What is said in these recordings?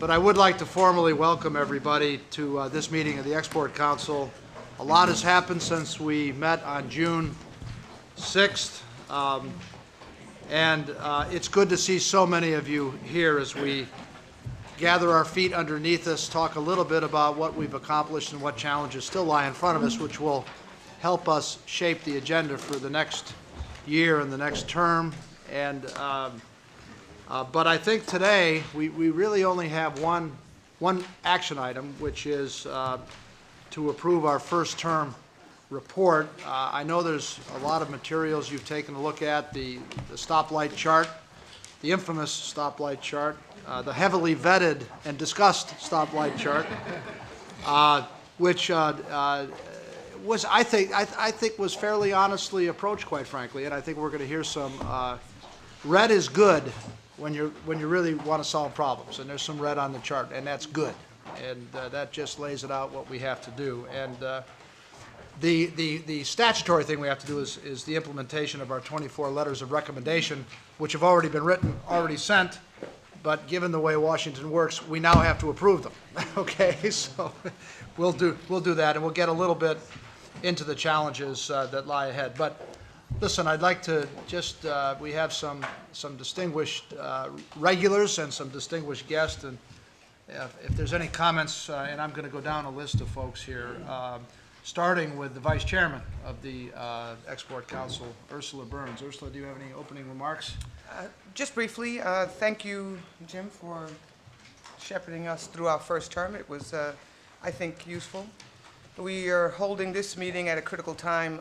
but I would like to formally welcome everybody to this meeting of the Export Council. A lot has happened since we met on June 6th, and it's good to see so many of you here as we gather our feet underneath us, talk a little bit about what we've accomplished and what challenges still lie in front of us, which will help us shape the agenda for the next year and the next term. And but I think today we really only have one action item, which is to approve our first term report. I know there's a lot of materials you've taken a look at, the stoplight chart, the infamous stoplight chart, the heavily vetted and discussed stoplight chart, which was, I think was fairly honestly approached, quite frankly, and I think we're going to hear some. Red is good when you really want to solve problems, and there's some red on the chart, and that's good, and that just lays it out what we have to do. And the statutory thing we have to do is the implementation of our 24 letters of recommendation, which have already been written, already sent, but given the way Washington works, we now have to approve them. Okay, so we'll do that, and we'll get a little bit into the challenges that lie ahead. But listen, I'd like to just we have some distinguished regulars and some distinguished guests, and if there's any comments, and I'm going to go down a list of folks here. Starting with the Vice Chairman of the Export Council, Ursula Burns. Ursula, do you have any opening remarks? Just briefly, thank you, Jim, for shepherding us through our first term. It was, I think, useful. We are holding this meeting at a critical time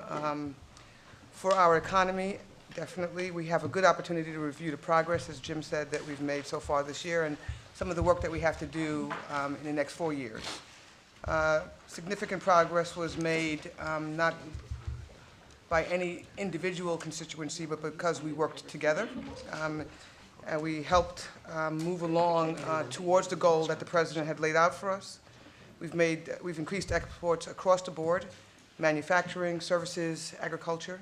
for our economy, definitely. We have a good opportunity to review the progress, as Jim said, that we've made so far this year, and some of the work that we have to do in the next 4 years. Significant progress was made not by any individual constituency, but because we worked together. And we helped move along towards the goal that the President had laid out for us. We've increased exports across the board, manufacturing, services, agriculture.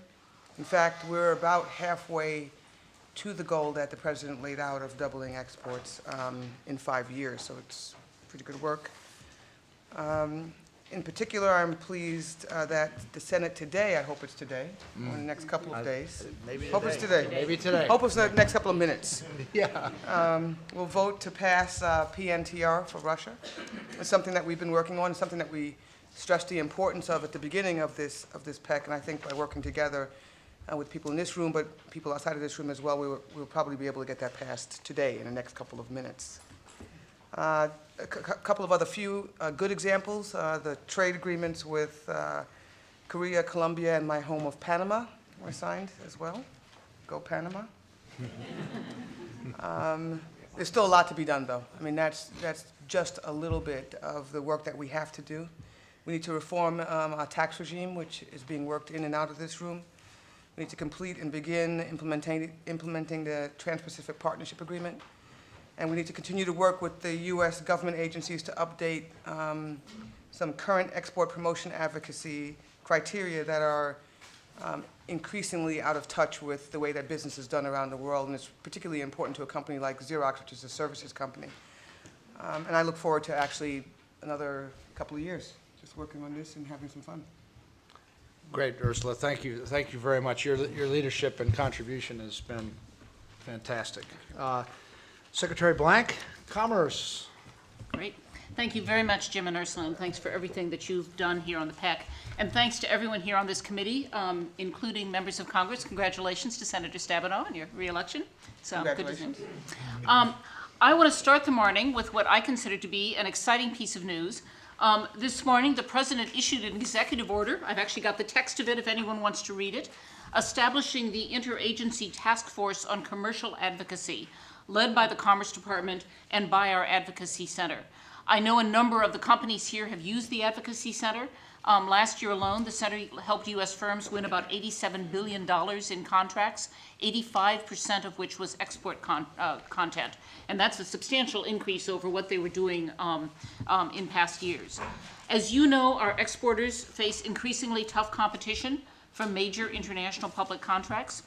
In fact, we're about halfway to the goal that the President laid out of doubling exports in 5 years, so it's pretty good work. In particular, I'm pleased that the Senate today, I hope it's today, or in the next couple of days. Maybe hope today. it's today. Maybe today. Hope it's the next couple of minutes. Yeah. We'll vote to pass PNTR for Russia. It's something that we've been working on, something that we stressed the importance of at the beginning of this PEC, and I think by working together with people in this room, but people outside of this room as well, we'll probably be able to get that passed today in the next couple of minutes. A couple of other few good examples, the trade agreements with Korea, Colombia, and my home of Panama were signed as well. Go Panama. There's still a lot to be done, though. I mean, that's just a little bit of the work that we have to do. We need to reform our tax regime, which is being worked in and out of this room. We need to complete and begin implementing the Trans-Pacific Partnership Agreement. And we need to continue to work with the U.S. government agencies to update some current export promotion advocacy criteria that are increasingly out of touch with the way that business is done around the world. And it's particularly important to a company like Xerox, which is a services company. And I look forward to actually another couple of years just working on this and having some fun. Great, Ursula. Thank you. Thank you very much. Your leadership and contribution has been fantastic. Secretary Blank, Commerce. Great. Thank you very much, Jim and Ursula, and thanks for everything that you've done here on the PEC. And thanks to everyone here on this committee, including members of Congress. Congratulations to Senator Stabenow on your re-election. So good to see you. I want to start the morning with what I consider to be an exciting piece of news. This morning, the President issued an executive order. I've actually got the text of it if anyone wants to read it, establishing the Interagency Task Force on Commercial Advocacy, led by the Commerce Department and by our Advocacy Center. I know a number of the companies here have used the Advocacy Center. Last year alone, the center helped U.S. firms win about $87 billion in contracts, 85% of which was export content. And that's a substantial increase over what they were doing in past years. As you know, our exporters face increasingly tough competition from major international public contracts.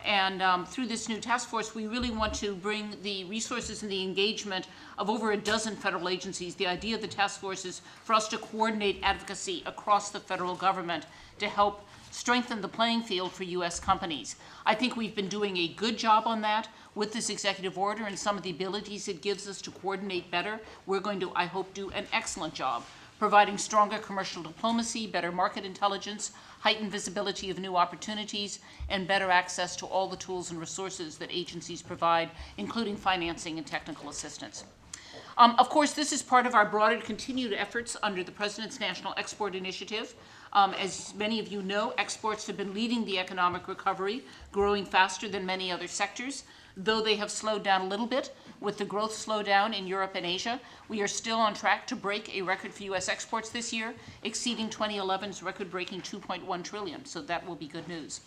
And through this new task force, we really want to bring the resources and the engagement of over a dozen federal agencies. The idea of the task force is for us to coordinate advocacy across the federal government to help strengthen the playing field for U.S. companies. I think we've been doing a good job on that with this executive order and some of the abilities it gives us to coordinate better. We're going to, I hope, do an excellent job providing stronger commercial diplomacy, better market intelligence, heightened visibility of new opportunities, and better access to all the tools and resources that agencies provide, including financing and technical assistance. Of course, this is part of our broader continued efforts under the President's National Export Initiative. As many of you know, exports have been leading the economic recovery, growing faster than many other sectors. Though they have slowed down a little bit with the growth slowdown in Europe and Asia, we are still on track to break a record for U.S. exports this year, exceeding 2011's record-breaking $2.1 trillion, so that will be good news.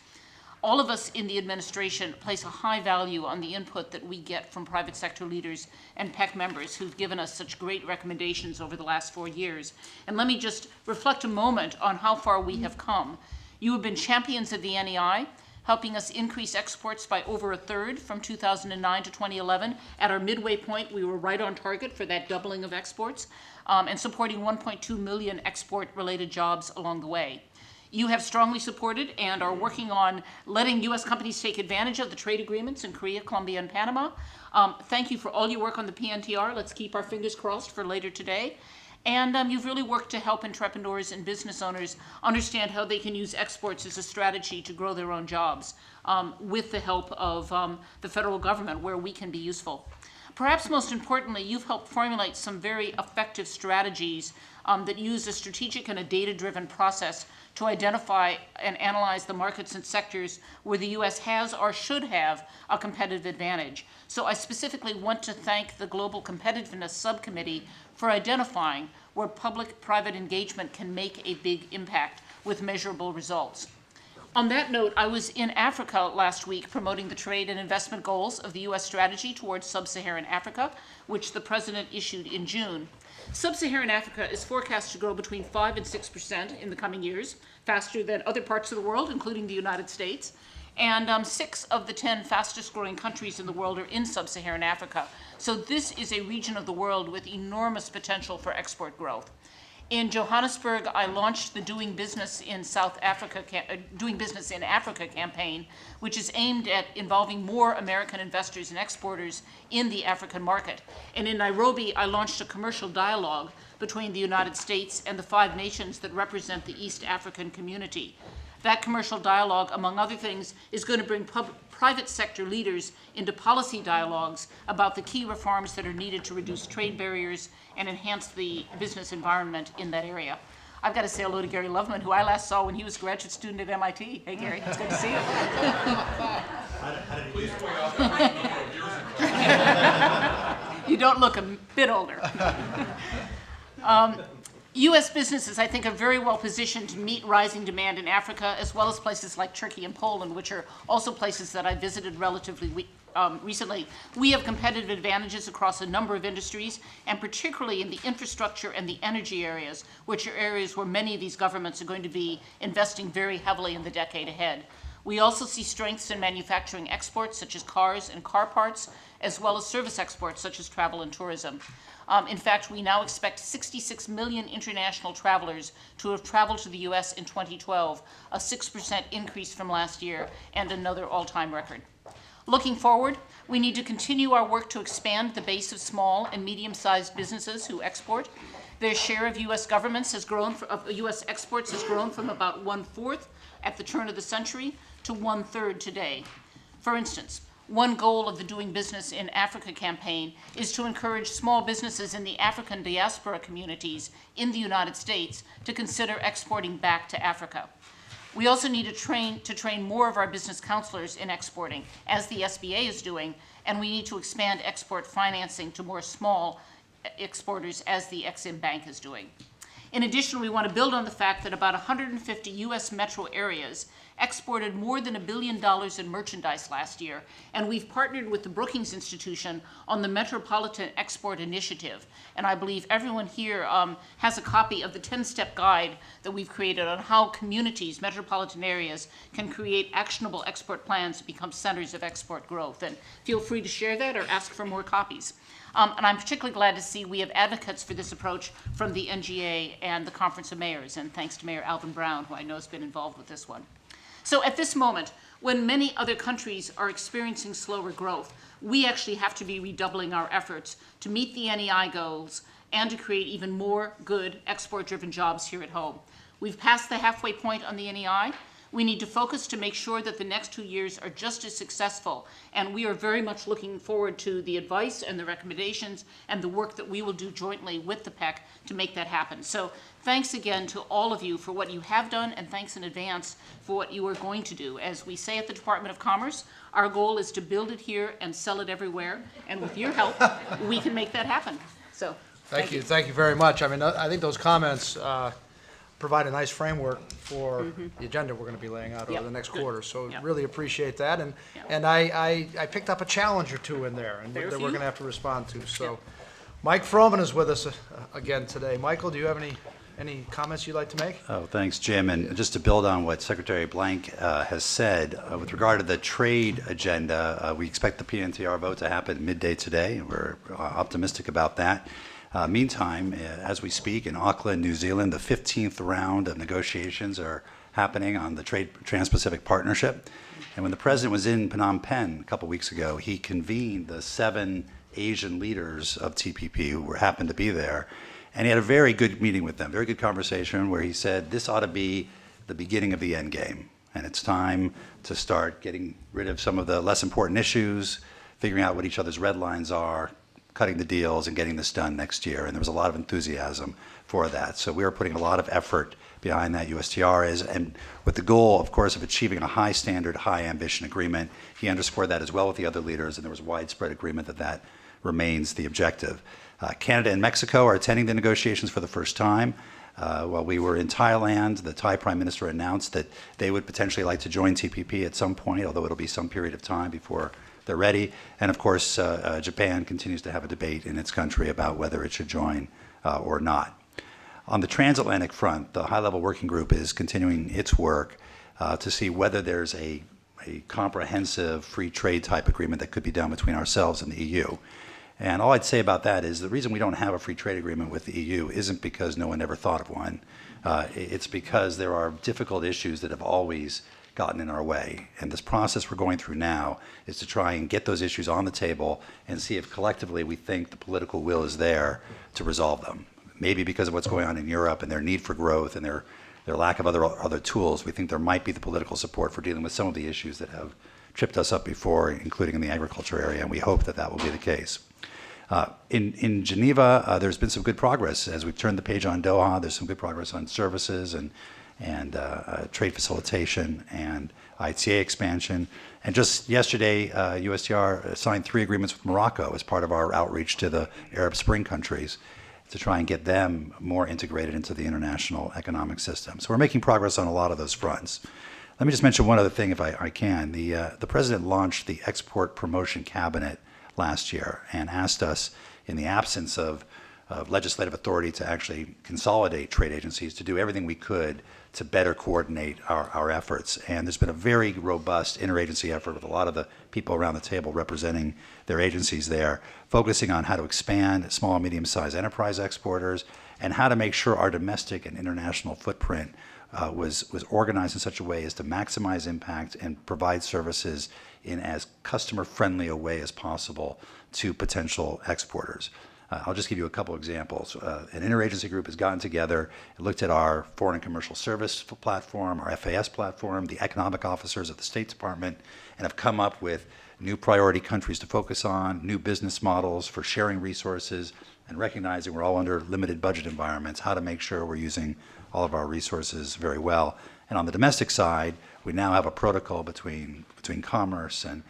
All of us in the administration place a high value on the input that we get from private sector leaders and PEC members who've given us such great recommendations over the last 4 years. And let me just reflect a moment on how far we have come. You have been champions of the NEI, helping us increase exports by over a third from 2009 to 2011. At our midway point, we were right on target for that doubling of exports, and supporting 1.2 million export-related jobs along the way. You have strongly supported and are working on letting U.S. companies take advantage of the trade agreements in Korea, Colombia, and Panama. Thank you for all your work on the PNTR. Let's keep our fingers crossed for later today. And you've really worked to help entrepreneurs and business owners understand how they can use exports as a strategy to grow their own jobs with the help of the federal government where we can be useful. Perhaps most importantly, you've helped formulate some very effective strategies that use a strategic and a data-driven process to identify and analyze the markets and sectors where the U.S. has or should have a competitive advantage. So I specifically want to thank the Global Competitiveness Subcommittee for identifying where public-private engagement can make a big impact with measurable results. On that note, I was in Africa last week promoting the trade and investment goals of the U.S. strategy towards sub-Saharan Africa, which the President issued in June. Sub-Saharan Africa is forecast to grow between 5% and 6% in the coming years, faster than other parts of the world, including the United States. And 6 of the 10 fastest growing countries in the world are in sub-Saharan Africa. So this is a region of the world with enormous potential for export growth. In Johannesburg, I launched the Doing Business in Africa campaign, which is aimed at involving more American investors and exporters in the African market. And in Nairobi, I launched a commercial dialogue between the United States and the 5 nations that represent the East African community. That commercial dialogue, among other things, is going to bring private sector leaders into policy dialogues about the key reforms that are needed to reduce trade barriers and enhance the business environment in that area. I've got to say hello to Gary Loveman, who I last saw when he was a graduate student at MIT. Hey, Gary, it's good to see you. You don't look a bit older. U.S. businesses, I think, are very well positioned to meet rising demand in Africa, as well as places like Turkey and Poland, which are also places that I visited relatively recently. We have competitive advantages across a number of industries, and particularly in the infrastructure and the energy areas, which are areas where many of these governments are going to be investing very heavily in the decade ahead. We also see strengths in manufacturing exports, such as cars and car parts, as well as service exports, such as travel and tourism. In fact, we now expect 66 million international travelers to have traveled to the U.S. in 2012, a 6% increase from last year, and another all-time record. Looking forward, we need to continue our work to expand the base of small and medium-sized businesses who export. Their share of U.S. U.S. exports has grown from about 1/4 at the turn of the century to 1/3 today. For instance, one goal of the Doing Business in Africa campaign is to encourage small businesses in the African diaspora communities in the United States to consider exporting back to Africa. We also need to train more of our business counselors in exporting, as the SBA is doing, and we need to expand export financing to more small exporters, as the Exim Bank is doing. In addition, we want to build on the fact that about 150 U.S. metro areas exported more than $1 billion in merchandise last year, and we've partnered with the Brookings Institution on the Metropolitan Export Initiative. And I believe everyone here has a copy of the 10-step guide that we've created on how communities, metropolitan areas, can create actionable export plans to become centers of export growth. And feel free to share that or ask for more copies. And I'm particularly glad to see we have advocates for this approach from the NGA and the Conference of Mayors, and thanks to Mayor Alvin Brown, who I know has been involved with this one. So at this moment, when many other countries are experiencing slower growth, we actually have to be redoubling our efforts to meet the NEI goals and to create even more good export-driven jobs here at home. We've passed the halfway point on the NEI. We need to focus to make sure that the next 2 years are just as successful, and we are very much looking forward to the advice and the recommendations and the work that we will do jointly with the PEC to make that happen. So thanks again to all of you for what you have done, and thanks in advance for what you are going to do. As we say at the Department of Commerce, our goal is to build it here and sell it everywhere, and with your help, we can make that happen. So Thank you. Thank you very much. I mean, I think those comments provide a nice framework for the agenda we're going to be laying out over Yep, the next good. quarter. So Yep. really appreciate that. And Yep. and I picked up a challenge or two in there and Fair that for we're you. going to have to respond to. So Yep. Mike Froman is with us again today. Michael, do you have any comments you'd like to make? Oh, thanks, Jim. And just to build on what Secretary Blank has said, with regard to the trade agenda, we expect the PNTR vote to happen midday today. We're optimistic about that. Meantime, as we speak, in Auckland, New Zealand, the 15th round of negotiations are happening on the Trans-Pacific Partnership. And when the president was in Phnom Penh a couple weeks ago, he convened the 7 Asian leaders of TPP who happened to be there. And he had a very good meeting with them, very good conversation, where he said this ought to be the beginning of the end game. And it's time to start getting rid of some of the less important issues, figuring out what each other's red lines are, cutting the deals and getting this done next year. And there was a lot of enthusiasm for that. So we are putting a lot of effort behind that. USTR is, and with the goal, of course, of achieving a high standard, high ambition agreement. He underscored that as well with the other leaders, and there was widespread agreement that that remains the objective. Canada and Mexico are attending the negotiations for the first time. While we were in Thailand, the Thai Prime Minister announced that they would potentially like to join TPP at some point, although it'll be some period of time before they're ready. And of course, Japan continues to have a debate in its country about whether it should join or not. On the transatlantic front, the high-level working group is continuing its work to see whether there's a comprehensive free trade type agreement that could be done between ourselves and the EU. And all I'd say about that is the reason we don't have a free trade agreement with the EU isn't because no one ever thought of one. It's because there are difficult issues that have always gotten in our way. And this process we're going through now is to try and get those issues on the table and see if collectively we think the political will is there to resolve them. Maybe because of what's going on in Europe and their need for growth and their lack of other tools, we think there might be the political support for dealing with some of the issues that have tripped us up before, including in the agriculture area, and we hope that that will be the case. In Geneva, there's been some good progress. As we've turned the page on Doha, there's some good progress on services and trade facilitation and ITA expansion. And just yesterday, USTR signed 3 agreements with Morocco as part of our outreach to the Arab Spring countries to try and get them more integrated into the international economic system. So we're making progress on a lot of those fronts. Let me just mention one other thing, if I can. The president launched the Export Promotion Cabinet last year and asked us, in the absence of legislative authority to actually consolidate trade agencies, to do everything we could to better coordinate our efforts. And there's been a very robust interagency effort with a lot of the people around the table representing their agencies there, focusing on how to expand small and medium-sized enterprise exporters and how to make sure our domestic and international footprint was organized in such a way as to maximize impact and provide services in as customer-friendly a way as possible to potential exporters. I'll just give you a couple examples. An interagency group has gotten together and looked at our Foreign and Commercial Service platform, our FAS platform, the economic officers of the State Department, and have come up with new priority countries to focus on, new business models for sharing resources, and recognizing we're all under limited budget environments, how to make sure we're using all of our resources very well. And on the domestic side, we now have a protocol between commerce and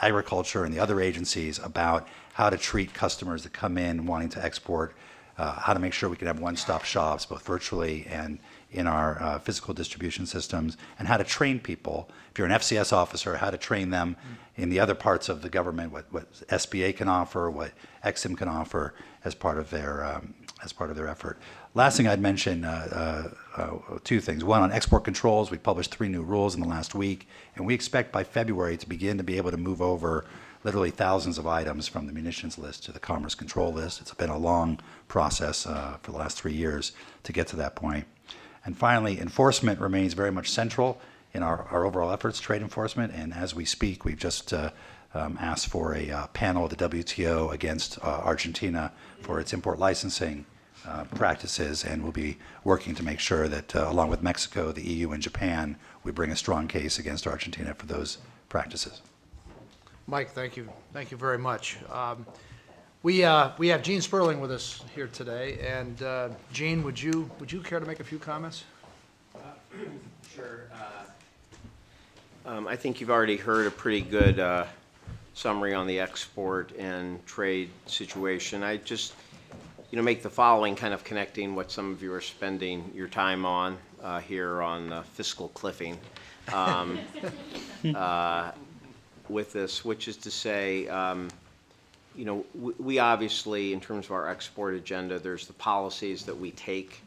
agriculture and the other agencies about how to treat customers that come in wanting to export, how to make sure we can have one-stop shops, both virtually and in our physical distribution systems, and how to train people. If you're an FCS officer, how to train them in the other parts of the government, what SBA can offer, what XIM can offer as part of their effort. Last thing I'd mention, two things. One, on export controls, we published 3 new rules in the last week, and we expect by February to begin to be able to move over literally thousands of items from the munitions list to the commerce control list. It's been a long process for the last 3 years to get to that point. And finally, enforcement remains very much central in our overall efforts, trade enforcement, and as we speak, we've just asked for a panel of the WTO against Argentina for its import licensing practices, and we'll be working to make sure that, along with Mexico, the EU, and Japan, we bring a strong case against Argentina for those practices. Mike, thank you. Thank you very much. We have Gene Sperling with us here today, and Gene, would you care to make a few comments? Sure. I think you've already heard a pretty good summary on the export and trade situation. I just, make the following, kind of connecting what some of you are spending your time on here on fiscal cliffing with this, which is to say, we obviously, in terms of our export agenda, there's the policies that we take,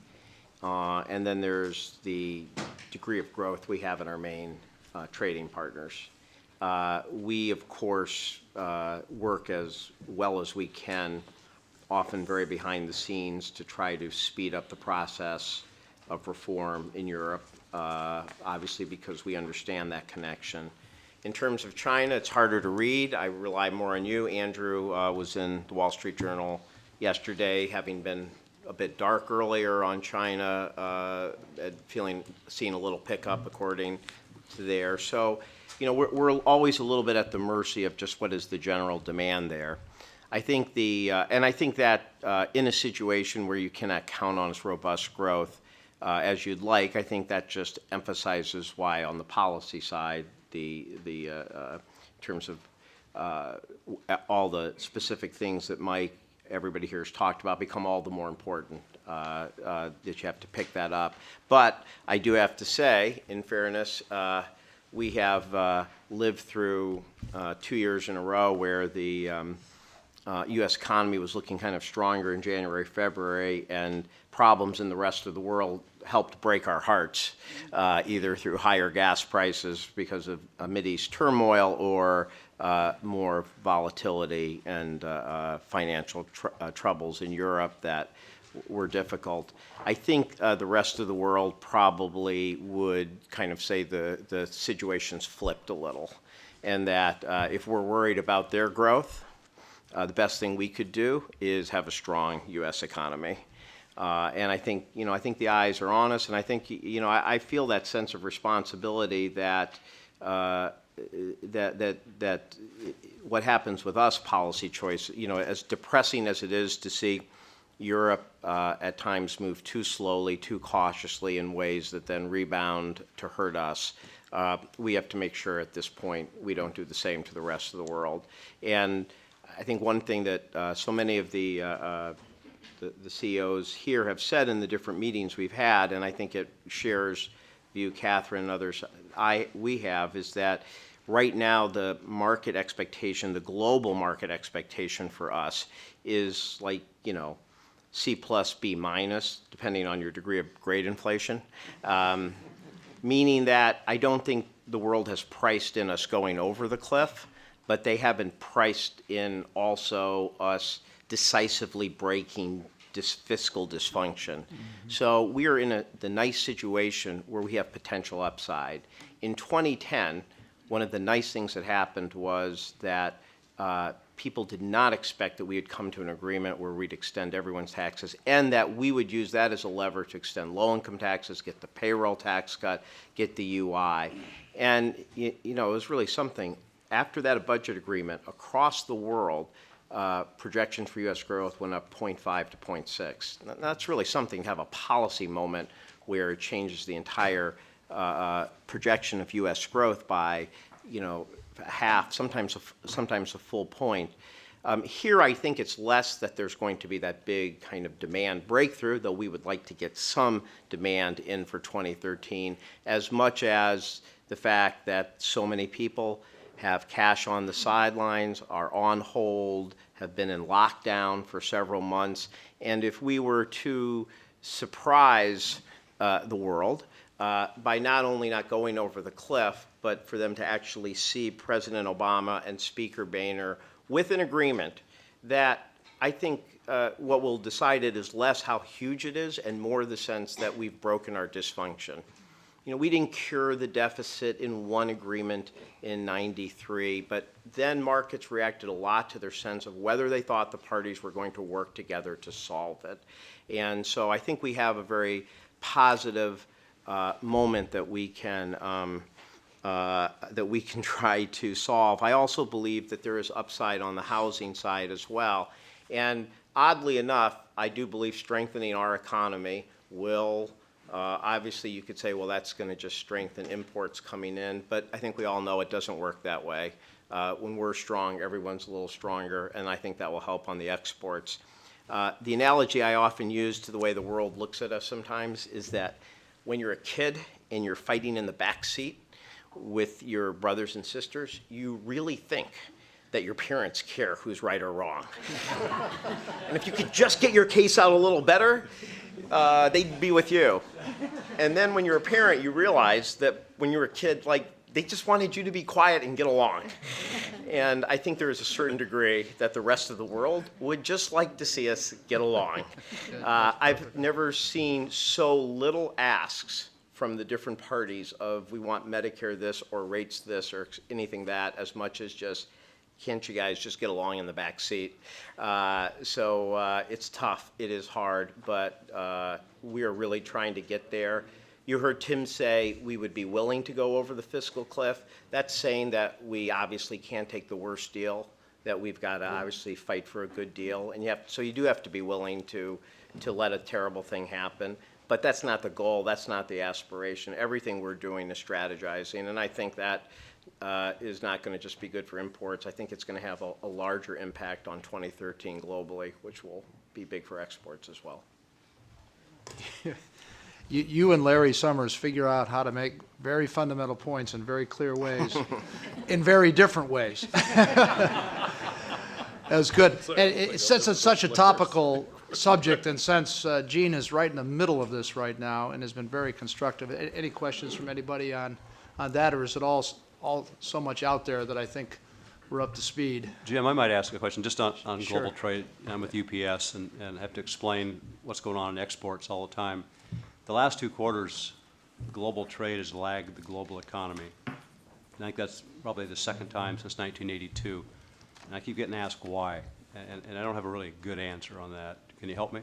and then there's the degree of growth we have in our main trading partners. We, of course, work as well as we can, often very behind the scenes, to try to speed up the process of reform in Europe, obviously because we understand that connection. In terms of China, it's harder to read. I rely more on you. Andrew was in the Wall Street Journal yesterday, having been a bit dark earlier on China, seeing a little pickup according to there. So, we're always a little bit at the mercy of just what is the general demand there. I think that in a situation where you cannot count on as robust growth as you'd like, I think that just emphasizes why on the policy side, in terms of all the specific things that Mike, everybody here has talked about, become all the more important, that you have to pick that up. But I do have to say, in fairness, we have lived through 2 years in a row where the U.S. economy was looking kind of stronger in January, February, and problems in the rest of the world helped break our hearts, either through higher gas prices because of Mideast turmoil or more volatility and financial troubles in Europe that were difficult. I think the rest of the world probably would kind of say the situation's flipped a little, and that if we're worried about their growth, the best thing we could do is have a strong U.S. economy. And I think the eyes are on us, and I think I feel that sense of responsibility that what happens with us policy choice, as depressing as it is to see Europe at times move too slowly, too cautiously in ways that then rebound to hurt us. We have to make sure at this point we don't do the same to the rest of the world. And I think one thing that so many of the CEOs here have said in the different meetings we've had, and I think it shares view Catherine and others we have, is that right now the market expectation, the global market expectation for us is like, C plus B minus, depending on your degree of grade inflation, meaning that I don't think the world has priced in us going over the cliff, but they haven't priced in also us decisively breaking fiscal dysfunction. Mm-hmm. So we are in the nice situation where we have potential upside. In 2010, one of the nice things that happened was that people did not expect that we would come to an agreement where we'd extend everyone's taxes, and that we would use that as a lever to extend low-income taxes, get the payroll tax cut, get the UI. And it was really something. After that budget agreement, across the world, projections for U.S. growth went up 0.5 to 0.6. That's really something to have a policy moment where it changes the entire projection of U.S. growth by, half, sometimes a full point. Here, I think it's less that there's going to be that big kind of demand breakthrough, though we would like to get some demand in for 2013, as much as the fact that so many people have cash on the sidelines, are on hold, have been in lockdown for several months. And if we were to surprise the world by not only not going over the cliff, but for them to actually see President Obama and Speaker Boehner with an agreement that I think what will decide it is less how huge it is and more the sense that we've broken our dysfunction. You know, we didn't cure the deficit in one agreement in '93, but then markets reacted a lot to their sense of whether they thought the parties were going to work together to solve it. And so I think we have a very positive moment that we can try to solve. I also believe that there is upside on the housing side as well. And oddly enough, I do believe strengthening our economy will, obviously you could say, well, that's going to just strengthen imports coming in, but I think we all know it doesn't work that way. When we're strong, everyone's a little stronger, and I think that will help on the exports. The analogy I often use to the way the world looks at us sometimes is that when you're a kid and you're fighting in the back seat with your brothers and sisters, you really think that your parents care who's right or wrong. And if you could just get your case out a little better, they'd be with you. And then when you're a parent, you realize that when you were a kid, like, they just wanted you to be quiet and get along. And I think there is a certain degree that the rest of the world would just like to see us get along. I've never seen so little asks from the different parties of we want Medicare this or rates this or anything that, as much as just, can't you guys just get along in the back seat? So it's tough, it is hard, but we are really trying to get there. You heard Tim say we would be willing to go over the fiscal cliff. That's saying that we obviously can't take the worst deal, that we've got to obviously fight for a good deal. And so you do have to be willing to let a terrible thing happen. But that's not the goal, that's not the aspiration. Everything we're doing is strategizing, and I think that is not going to just be good for imports. I think it's going to have a larger impact on 2013 globally, which will be big for exports as well. You and Larry Summers figure out how to make very fundamental points in very clear ways, in very different ways. That was good. And since it's such a topical subject, and since Gene is right in the middle of this right now and has been very constructive, any questions from anybody on that, or is it all so much out there that I think we're up to speed? Jim, I might ask a question just on Sure. global trade. I'm with UPS and have to explain what's going on in exports all the time. The last 2 quarters, global trade has lagged the global economy. I think that's probably the second time since 1982. And I keep getting asked why, and I don't have a really good answer on that. Can you help me?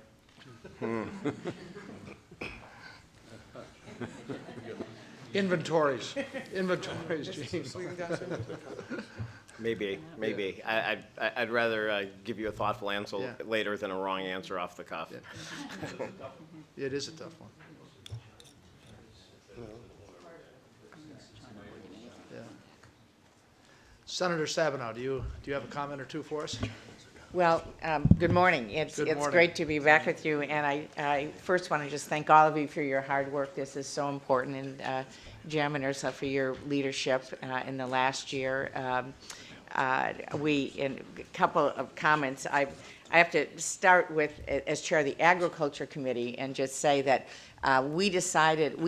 Inventories, Gene. Maybe. I'd rather give you a thoughtful answer Yeah. later than a wrong answer off the cuff. Yeah. It is a tough one. Yeah. Senator Stabenow, do you have a comment or two for us? Well, good morning. It's morning. great to be back with you, and I first want to just thank all of you for your hard work. This is so important, and Jim and Ursula for your leadership in the last year. In a couple of comments, I have to start with, as chair of the Agriculture Committee, and just say that we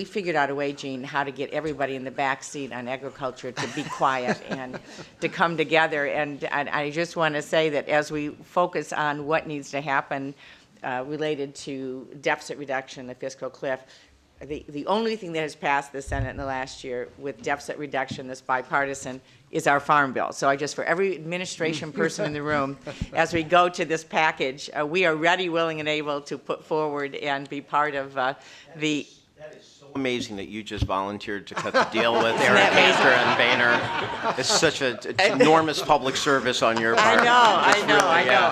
figured out a way, Gene, how to get everybody in the back seat on agriculture to be quiet and to come together. And I just want to say that as we focus on what needs to happen related to deficit reduction, the fiscal cliff, the only thing that has passed the Senate in the last year with deficit reduction that's bipartisan is our farm bill. So I just, for every administration person in the room, as we go to this package, we are ready, willing, and able to put forward and be part of the Amazing that you just volunteered to cut the deal with Eric Cantor and Boehner. It's such it's enormous public service on your part. I know.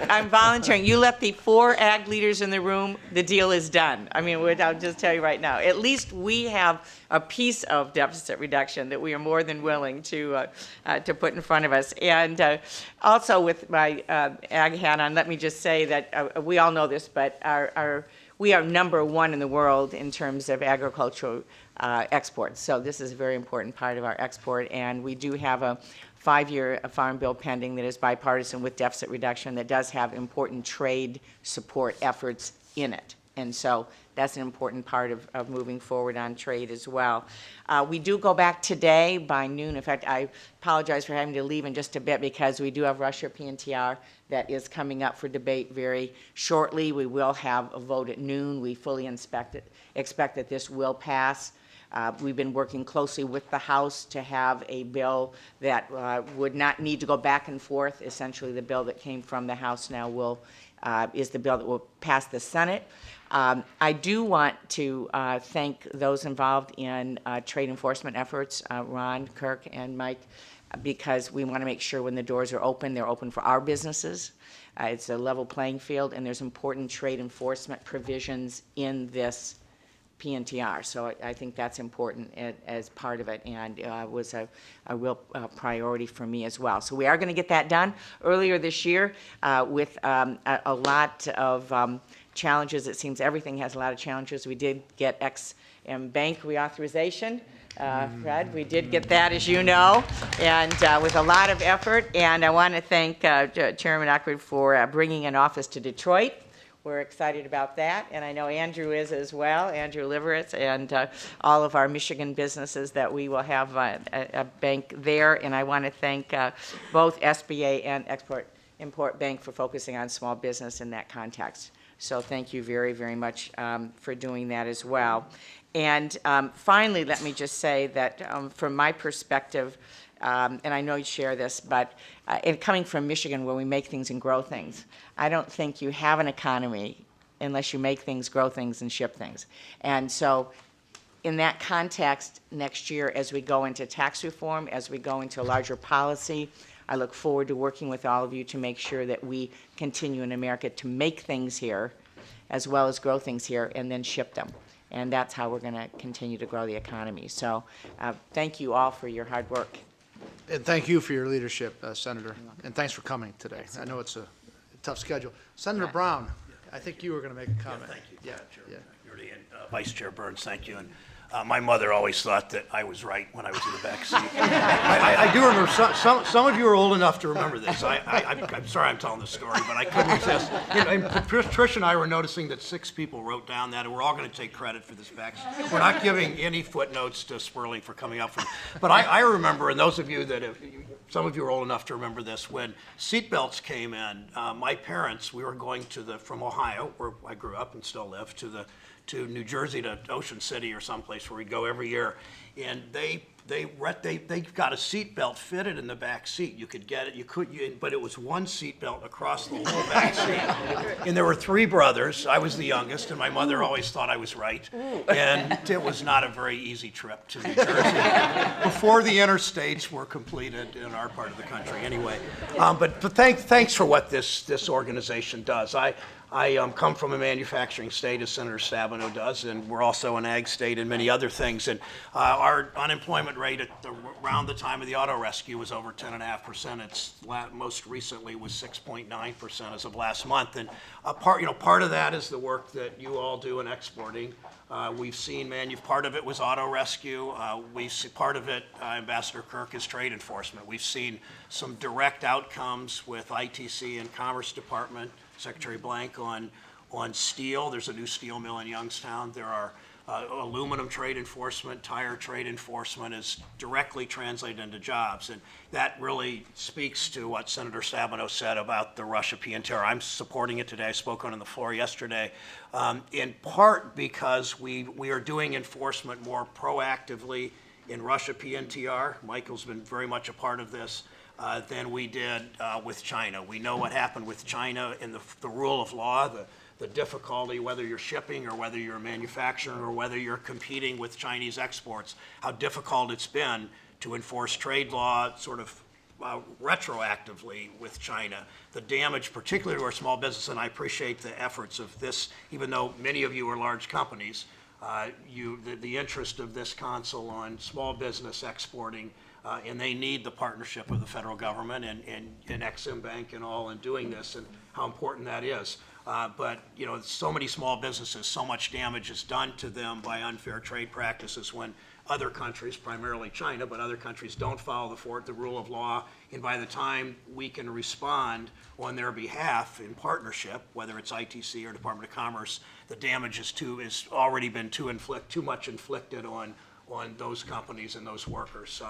I'm volunteering. You let the 4 ag leaders in the room, the deal is done. I mean, I'll just tell you right now, at least we have a piece of deficit reduction that we are more than willing to put in front of us. And also with my ag hat on, let me just say that we all know this, but we are #1 in the world in terms of agricultural exports. So this is a very important part of our export, and we do have a 5-year farm bill pending that is bipartisan with deficit reduction that does have important trade support efforts in it. And so that's an important part of moving forward on trade as well. We do go back today by noon. In fact, I apologize for having to leave in just a bit because we do have Russia PNTR that is coming up for debate very shortly. We will have a vote at noon. We fully expect that this will pass. We've been working closely with the House to have a bill that would not need to go back and forth. Essentially, the bill that came from the House now is the bill that will pass the Senate. I do want to thank those involved in trade enforcement efforts, Ron, Kirk, and Mike, because we want to make sure when the doors are open, they're open for our businesses. It's a level playing field, and there's important trade enforcement provisions in this PNTR. So I think that's important as part of it, and was a real priority for me as well. So we are going to get that done earlier this year with a lot of challenges. It seems everything has a lot of challenges. We did get Ex-Im Bank reauthorization. Fred, we did get that, as you know, and with a lot of effort. And I want to thank Chairman Ackford for bringing an office to Detroit. We're excited about that, and I know Andrew is as well, Andrew Liveritz, and all of our Michigan businesses that we will have a bank there. And I want to thank both SBA and Export-Import Bank for focusing on small business in that context. So thank you very, very much for doing that as well. And finally, let me just say that from my perspective, and I know you share this, but coming from Michigan where we make things and grow things, I don't think you have an economy unless you make things, grow things, and ship things. And so in that context, next year, as we go into tax reform, as we go into larger policy, I look forward to working with all of you to make sure that we continue in America to make things here as well as grow things here and then ship them. And that's how we're going to continue to grow the economy. So thank you all for your hard work. And thank you for your leadership, Senator, and thanks for coming today. I know it's a tough schedule. Senator Brown, I think you were going to make a comment. Thank you. Yeah, Chair yeah. Yurdy and Vice Chair Burns, thank you. And my mother always thought that I was right when I was in the back seat. I do remember, some of you are old enough to remember this. I'm sorry I'm telling this story, but I couldn't resist. And Trish and I were noticing that 6 people wrote down that, and we're all going to take credit for this back seat. We're not giving any footnotes to Sperling for coming up from. But I remember, and those of you that have, some of you are old enough to remember this, when seatbelts came in, my parents, we were going from Ohio, where I grew up and still live, to New Jersey, to Ocean City or someplace where we'd go every year, and they got a seatbelt fitted in the back seat. You could get it, but it was one seatbelt across the whole back seat. And there were 3 brothers. I was the youngest, and my mother always thought I was right. And it was not a very easy trip to New Jersey before the interstates were completed in our part of the country. Anyway, but thanks for what this organization does. I come from a manufacturing state, as Senator Stabenow does, and we're also an ag state and many other things. And our unemployment rate around the time of the auto rescue was over 10.5%. It's most recently was 6.9% as of last month. And part of that is the work that you all do in exporting. We've seen part of it was auto rescue. Part of it, Ambassador Kirk, is trade enforcement. We've seen some direct outcomes with ITC and Commerce Department, Secretary Blank, on steel. There's a new steel mill in Youngstown. There are aluminum trade enforcement, tire trade enforcement is directly translated into jobs. And that really speaks to what Senator Stabenow said about the Russia PNTR. I'm supporting it today. I spoke on the floor yesterday, in part because we are doing enforcement more proactively in Russia PNTR. Michael's been very much a part of this. Than we did with China. We know what happened with China in the rule of law, the difficulty, whether you're shipping or whether you're manufacturing or whether you're competing with Chinese exports, how difficult it's been to enforce trade law sort of retroactively with China. The damage, particularly to our small business, and I appreciate the efforts of this, even though many of you are large companies, the interest of this council on small business exporting, and they need the partnership of the federal government and Exim Bank and all in doing this, and how important that is. But, you know, so many small businesses, so much damage is done to them by unfair trade practices when other countries, primarily China, but other countries don't follow the rule of law. And by the time we can respond on their behalf in partnership, whether it's ITC or Department of Commerce, the damage is already been too much inflicted on those companies and those workers.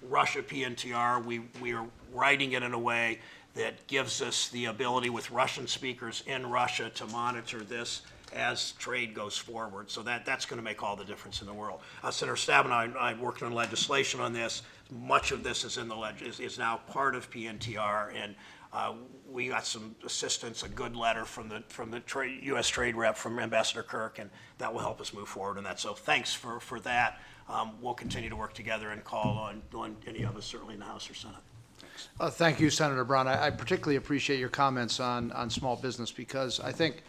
Russia PNTR, we are writing it in a way that gives us the ability with Russian speakers in Russia to monitor this as trade goes forward. So that's going to make all the difference in the world. Senator Stabenow and I worked on legislation on this. Much of this is is now part of PNTR, and we got some assistance, a good letter from the U.S. Trade Rep, from Ambassador Kirk, and that will help us move forward on that. So thanks for that. We'll continue to work together and call on any of us, certainly in the House or Senate. Thank you, Senator Brown. I particularly appreciate your comments on small business, because I think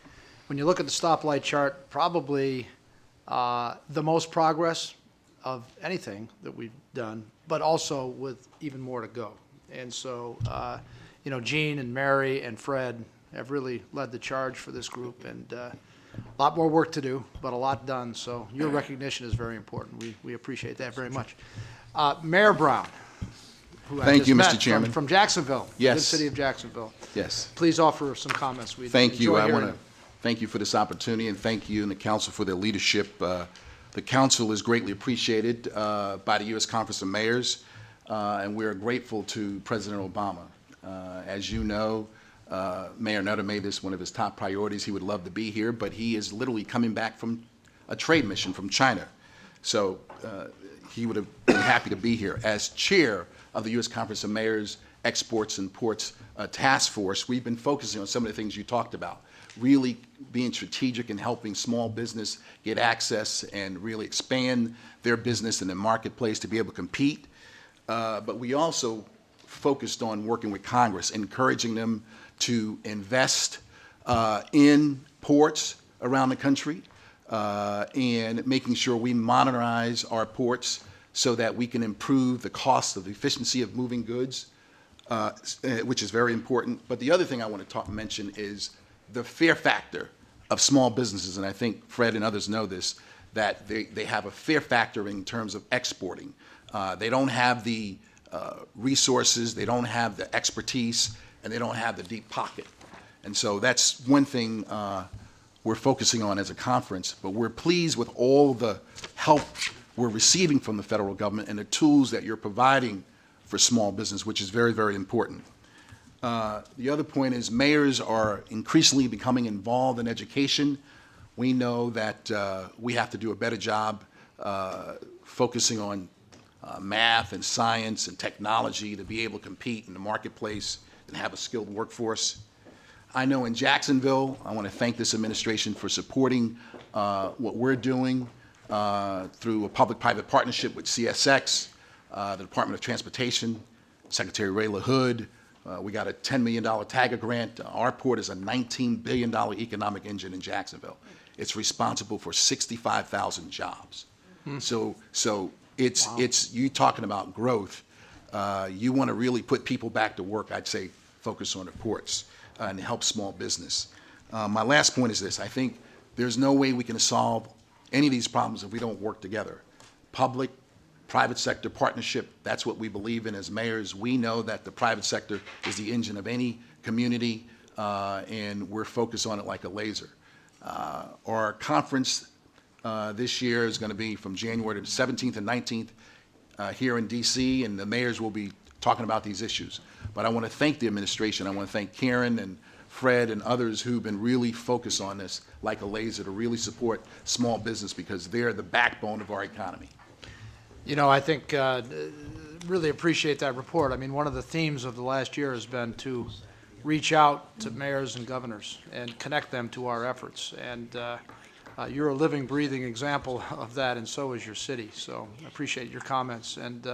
when you look at the stoplight chart, probably the most progress of anything that we've done, but also with even more to go. And so, you know, Jean and Mary and Fred have really led the charge for this group, and a lot more work to do, but a lot done. So your recognition is very important. We appreciate that very much. Mayor Brown, who I Thank just you, met Mr. Chairman. from Jacksonville, Yes. the city of Jacksonville. Yes. Please offer some comments. We'd Thank you. enjoy I hearing want to thank you for this opportunity, and thank you and the council for their leadership. The council is greatly appreciated by the U.S. Conference of Mayors, and we're grateful to President Obama. As you know, Mayor Nutter made this one of his top priorities. He would love to be here, but he is literally coming back from a trade mission from China. So he would have been happy to be here. As chair of the U.S. Conference of Mayors Exports and Ports Task Force, we've been focusing on some of the things you talked about, really being strategic and helping small business get access and really expand their business in the marketplace to be able to compete. But we also focused on working with Congress, encouraging them to invest in ports around the country and making sure we modernize our ports so that we can improve the cost of the efficiency of moving goods, which is very important. But the other thing I want to mention is the fear factor of small businesses, and I think Fred and others know this, that they have a fear factor in terms of exporting. They don't have the resources, they don't have the expertise, and they don't have the deep pocket. And so that's one thing we're focusing on as a conference, but we're pleased with all the help we're receiving from the federal government and the tools that you're providing for small business, which is very, very important. The other point is mayors are increasingly becoming involved in education. We know that we have to do a better job focusing on math and science and technology to be able to compete in the marketplace and have a skilled workforce. I know in Jacksonville, I want to thank this administration for supporting what we're doing through a public-private partnership with CSX, the Department of Transportation, Secretary Ray LaHood. We got a $10 million TAGA grant. Our port is a $19 billion economic engine in Jacksonville. It's responsible for 65,000 jobs. So it's you talking about growth. You want to really put people back to work, I'd say focus on the ports and help small business. My last point is this. I think there's no way we can solve any of these problems if we don't work together. Public, private sector partnership, that's what we believe in as mayors. We know that the private sector is the engine of any community, and we're focused on it like a laser. Our conference this year is going to be from January to 17th and 19th here in D.C., and the mayors will be talking about these issues. But I want to thank the administration. I want to thank Karen and Fred and others who've been really focused on this like a laser to really support small business because they're the backbone of our economy. You know, I think really appreciate that report. I mean, one of the themes of the last year has been to reach out to mayors and governors and connect them to our efforts. And you're a living, breathing example of that, and so is your city. So I appreciate your comments, and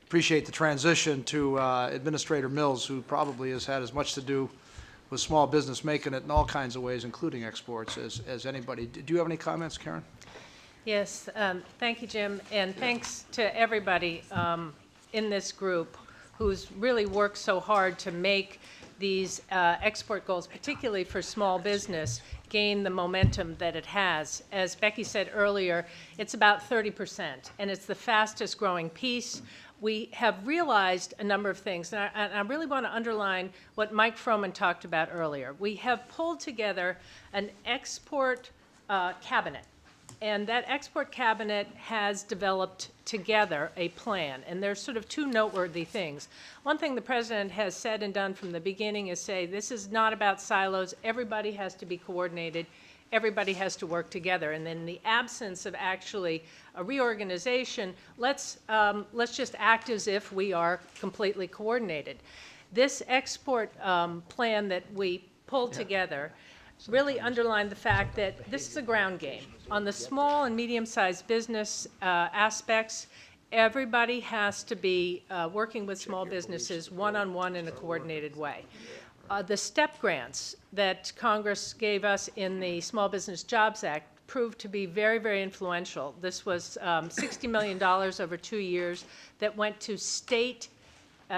appreciate the transition to Administrator Mills, who probably has had as much to do with small business, making it in all kinds of ways, including exports, as anybody. Do you have any comments, Karen? Yes, thank you, Jim, and thanks to everybody in this group who's really worked so hard to make these export goals, particularly for small business, gain the momentum that it has. As Becky said earlier, it's about 30%, and it's the fastest growing piece. We have realized a number of things, and I really want to underline what Mike Froman talked about earlier. We have pulled together an export cabinet, and that export cabinet has developed together a plan, and there's sort of two noteworthy things. One thing the President has said and done from the beginning is say this is not about silos. Everybody has to be coordinated. Everybody has to work together. And in the absence of actually a reorganization, let's just act as if we are completely coordinated. This export plan that we pulled together really underlined the fact that this is a ground game. On the small and medium-sized business aspects, everybody has to be working with small businesses one-on-one in a coordinated way. The STEP grants that Congress gave us in the Small Business Jobs Act proved to be very, very influential. This was $60 million over 2 years that went to state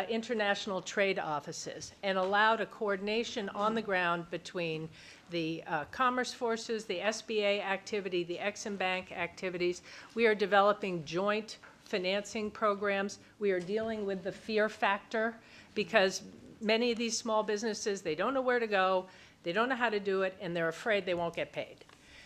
international trade offices and allowed a coordination on the ground between the commerce forces, the SBA activity, the Ex-Im Bank activities. We are developing joint financing programs. We are dealing with the fear factor because many of these small businesses, they don't know where to go, they don't know how to do it, and they're afraid they won't get paid.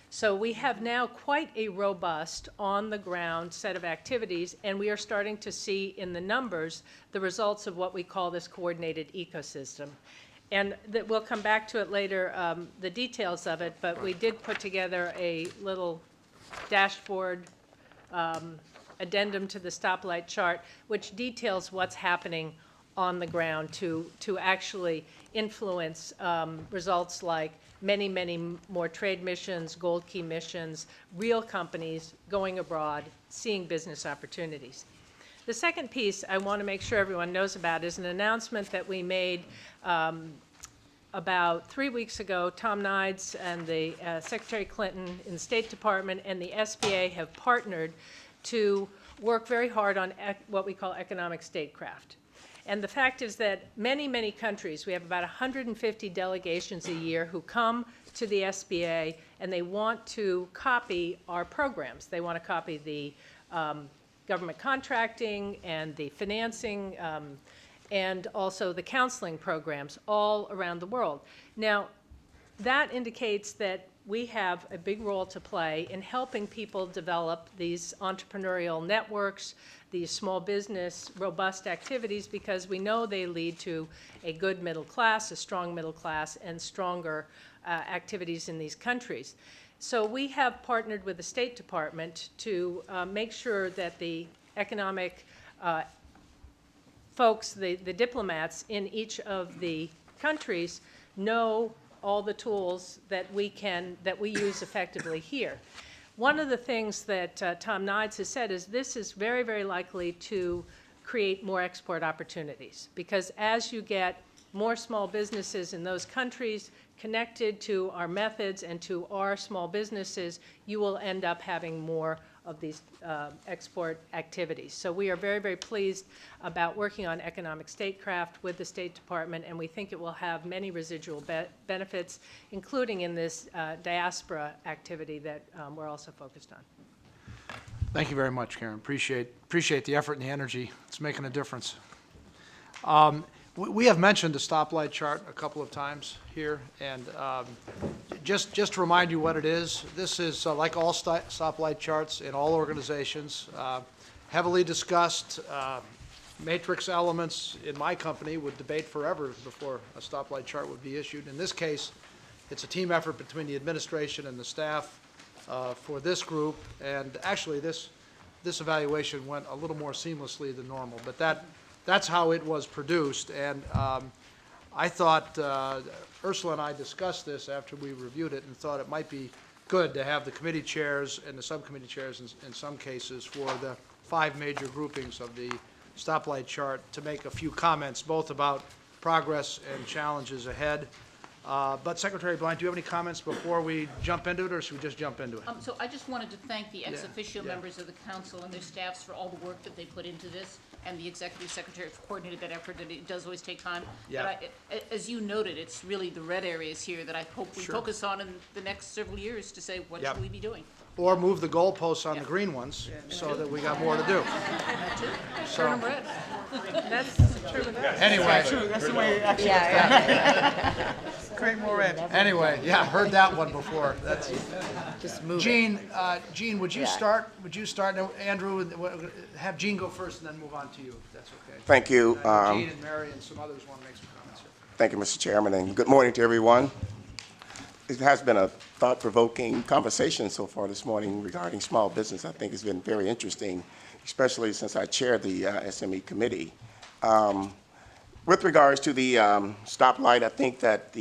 So we have now quite a robust, on-the-ground set of activities, and we are starting to see in the numbers the results of what we call this coordinated ecosystem. And that we'll come back to it later, the details of it, but we did put together a little dashboard addendum to the stoplight chart, which details what's happening on the ground to actually influence results like many, many more trade missions, gold key missions, real companies going abroad, seeing business opportunities. The second piece I want to make sure everyone knows about is an announcement that we made about 3 weeks ago. Tom Nides and the Secretary Clinton in the State Department and the SBA have partnered to work very hard on what we call economic statecraft. And the fact is that many, many countries, we have about 150 delegations a year who come to the SBA and they want to copy our programs. They want to copy the government contracting and the financing and also the counseling programs all around the world. Now, that indicates that we have a big role to play in helping people develop these entrepreneurial networks, these small business, robust activities, because we know they lead to a good middle class, a strong middle class, and stronger activities in these countries. So we have partnered with the State Department to make sure that the economic folks, the diplomats in each of the countries know all the tools that we use effectively here. One of the things that Tom Nides has said is this is very, very likely to create more export opportunities, because as you get more small businesses in those countries connected to our methods and to our small businesses, you will end up having more of these export activities. So we are very, very pleased about working on economic statecraft with the State Department, and we think it will have many residual benefits, including in this diaspora activity that we're also focused on. Thank you very much, Karen. Appreciate the effort and the energy. It's making a difference. We have mentioned the stoplight chart a couple of times here, and just to remind you what it is, this is like all stoplight charts in all organizations, heavily discussed. Matrix elements in my company would debate forever before a stoplight chart would be issued. In this case, it's a team effort between the administration and the staff for this group, and actually this evaluation went a little more seamlessly than normal, but that's how it was produced. And I thought, Ursula and I discussed this after we reviewed it and thought it might be good to have the committee chairs and the subcommittee chairs in some cases for the 5 major groupings of the stoplight chart to make a few comments, both about progress and challenges ahead. But Secretary Blunt, do you have any comments before we jump into it, or should we just jump into it? So I just wanted to thank the ex officio yeah. members of the council and their staffs for all the work that they put into this, and the executive secretary for coordinated that effort, and it does always take time. Yeah. But as you noted, it's really the red areas here that I hope we Sure. focus on in the next several years to say, what Yep. should we be doing? Or move the goalposts on the Yeah. green ones so that we got more to do. Turn them red. That's true of that. Anyway, That's the way it actually Yeah, create more red. anyway, yeah, heard that one before. That's, just move it. Gene, would you Yeah. start? Would you start? No, Andrew, have Gene go first and then move on to you, if that's okay. Thank you. I know Gene and Mary and some others want to make some comments here. Thank you, Mr. Chairman, and good morning to everyone. It has been a thought-provoking conversation so far this morning regarding small business. I think it's been very interesting, especially since I chair the SME committee. With regards to the stoplight, I think that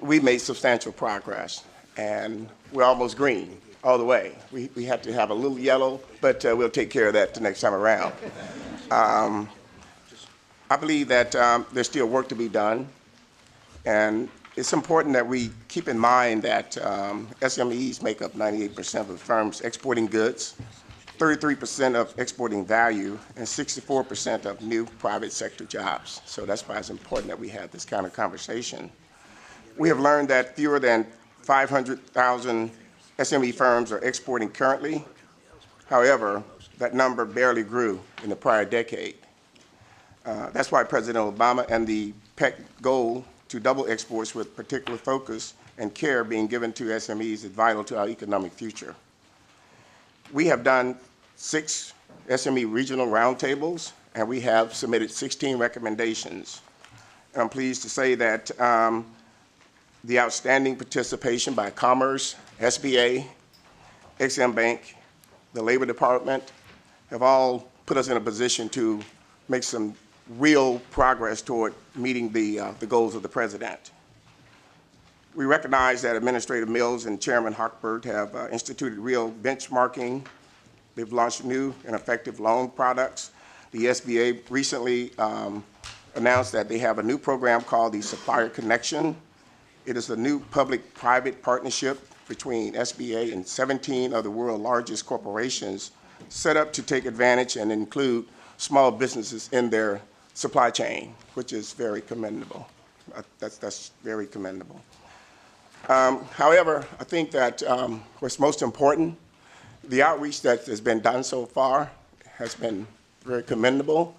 we made substantial progress, and we're almost green all the way. We have to have a little yellow, but we'll take care of that the next time around. I believe that there's still work to be done, and it's important that we keep in mind that SMEs make up 98% of the firms exporting goods, 33% of exporting value, and 64% of new private sector jobs. So that's why it's important that we have this kind of conversation. We have learned that fewer than 500,000 SME firms are exporting currently. However, that number barely grew in the prior decade. That's why President Obama and the PEC goal to double exports with particular focus and care being given to SMEs is vital to our economic future. We have done 6 SME regional roundtables, and we have submitted 16 recommendations. And I'm pleased to say that the outstanding participation by Commerce, SBA, Ex-Im Bank, the Labor Department have all put us in a position to make some real progress toward meeting the goals of the president. We recognize that Administrator Mills and Chairman Hochberg have instituted real benchmarking. They've launched new and effective loan products. The SBA recently announced that they have a new program called the Supplier Connection. It is a new public-private partnership between SBA and 17 of the world's largest corporations set up to take advantage and include small businesses in their supply chain, which is very commendable. That's very commendable. However, I think that what's most important, the outreach that has been done so far has been very commendable,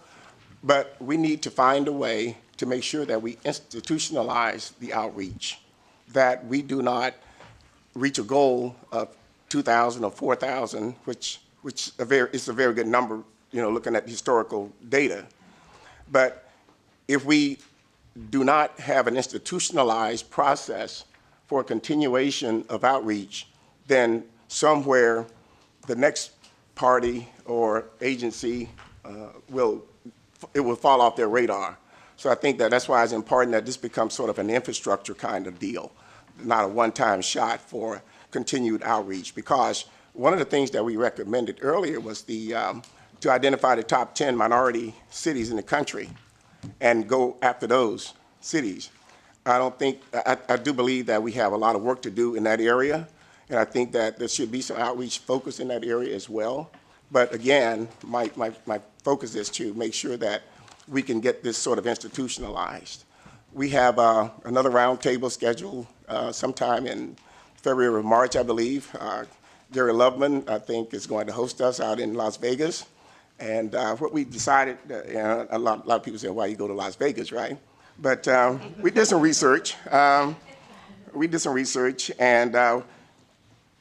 but we need to find a way to make sure that we institutionalize the outreach, that we do not reach a goal of 2,000 or 4,000, which is a very good number, looking at historical data. But if we do not have an institutionalized process for continuation of outreach, then somewhere the next party or agency will fall off their radar. So I think that that's why it's important that this becomes sort of an infrastructure kind of deal, not a one-time shot for continued outreach. Because one of the things that we recommended earlier was to identify the top 10 minority cities in the country and go after those cities. I do believe that we have a lot of work to do in that area, and I think that there should be some outreach focus in that area as well. But again, my focus is to make sure that we can get this sort of institutionalized. We have another roundtable scheduled sometime in February or March, I believe. Jerry Loveman, I think, is going to host us out in Las Vegas. And what we decided, a lot of people say, why you go to Las Vegas, right? But we did some research. And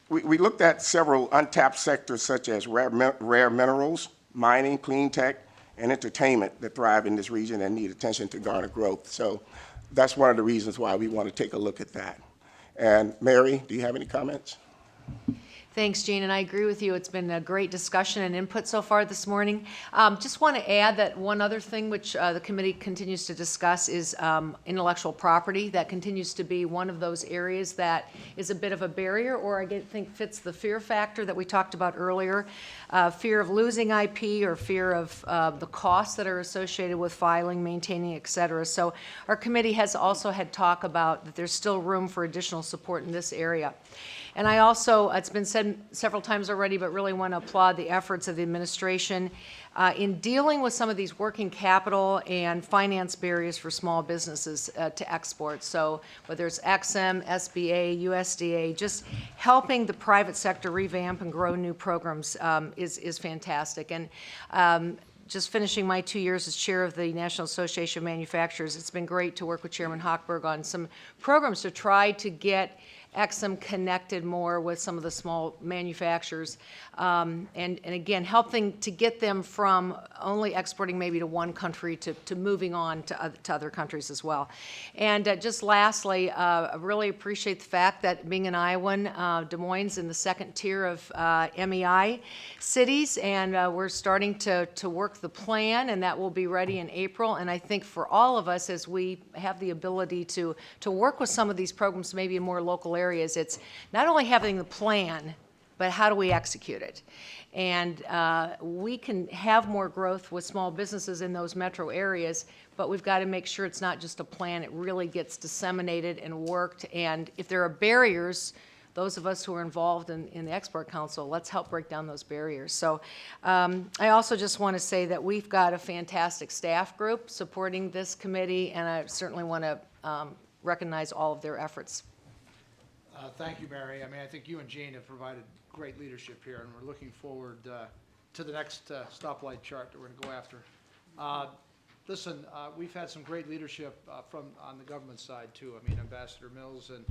we looked at several untapped sectors such as rare minerals, mining, clean tech, and entertainment that thrive in this region and need attention to garner growth. So that's one of the reasons why we want to take a look at that. And Mary, do you have any comments? Thanks, Jean, and I agree with you. It's been a great discussion and input so far this morning. Just want to add that one other thing which the committee continues to discuss is intellectual property. That continues to be one of those areas that is a bit of a barrier, or I think fits the fear factor that we talked about earlier. Fear of losing IP or fear of the costs that are associated with filing, maintaining, et cetera. So our committee has also had talk about that there's still room for additional support in this area. And I also, it's been said several times already, but really want to applaud the efforts of the administration in dealing with some of these working capital and finance barriers for small businesses to export. So whether it's XM, SBA, USDA, just helping the private sector revamp and grow new programs is fantastic. And just finishing my 2 years as chair of the National Association of Manufacturers, it's been great to work with Chairman Hochberg on some programs to try to get XM connected more with some of the small manufacturers, and again, helping to get them from only exporting maybe to one country to moving on to other countries as well. And just lastly, I really appreciate the fact that being an Iowan, Des Moines is in the second tier of MEI cities, and we're starting to work the plan, and that will be ready in April. And I think for all of us, as we have the ability to work with some of these programs maybe in more local areas, it's not only having the plan, but how do we execute it? And we can have more growth with small businesses in those metro areas, but we've got to make sure it's not just a plan, it really gets disseminated and worked. And if there are barriers, those of us who are involved in the Export Council, let's help break down those barriers. So I also just want to say that we've got a fantastic staff group supporting this committee, and I certainly want to recognize all of their efforts. Thank you, Mary. I mean, I think you and Jean have provided great leadership here, and we're looking forward to the next stoplight chart that we're going to go after. Listen, we've had some great leadership on the government side, too. I mean, Ambassador Mills and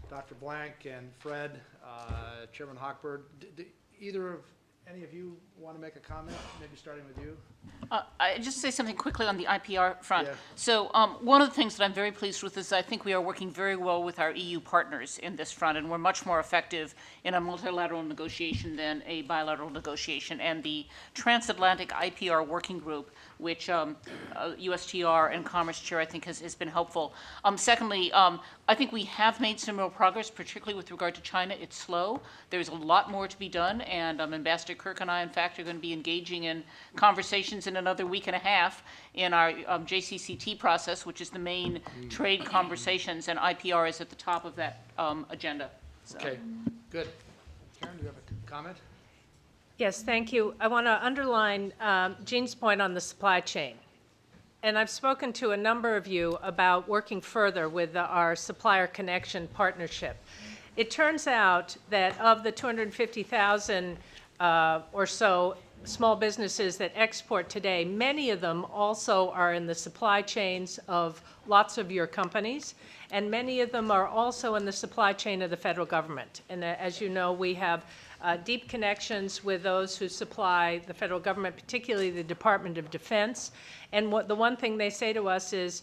Dr. Blank and Fred, Chairman Hochberg. Any of you want to make a comment, maybe starting with you? I just say something quickly on the IPR front. Yeah. So one of the things that I'm very pleased with is I think we are working very well with our EU partners in this front, and we're much more effective in a multilateral negotiation than a bilateral negotiation. And the Transatlantic IPR Working Group, which USTR and Commerce Chair I think has been helpful. Secondly, I think we have made some real progress, particularly with regard to China. It's slow. There's a lot more to be done, and Ambassador Kirk and I, in fact, are going to be engaging in conversations in another week and a half in our JCCT process, which is the main trade conversations, and IPR is at the top of that agenda. So. Okay, good. Karen, do you have a comment? Yes, thank you. I want to underline Jean's point on the supply chain. And I've spoken to a number of you about working further with our Supplier Connection partnership. It turns out that of the 250,000 or so small businesses that export today, many of them also are in the supply chains of lots of your companies, and many of them are also in the supply chain of the federal government. And as you know, we have deep connections with those who supply the federal government, particularly the Department of Defense. And the one thing they say to us is,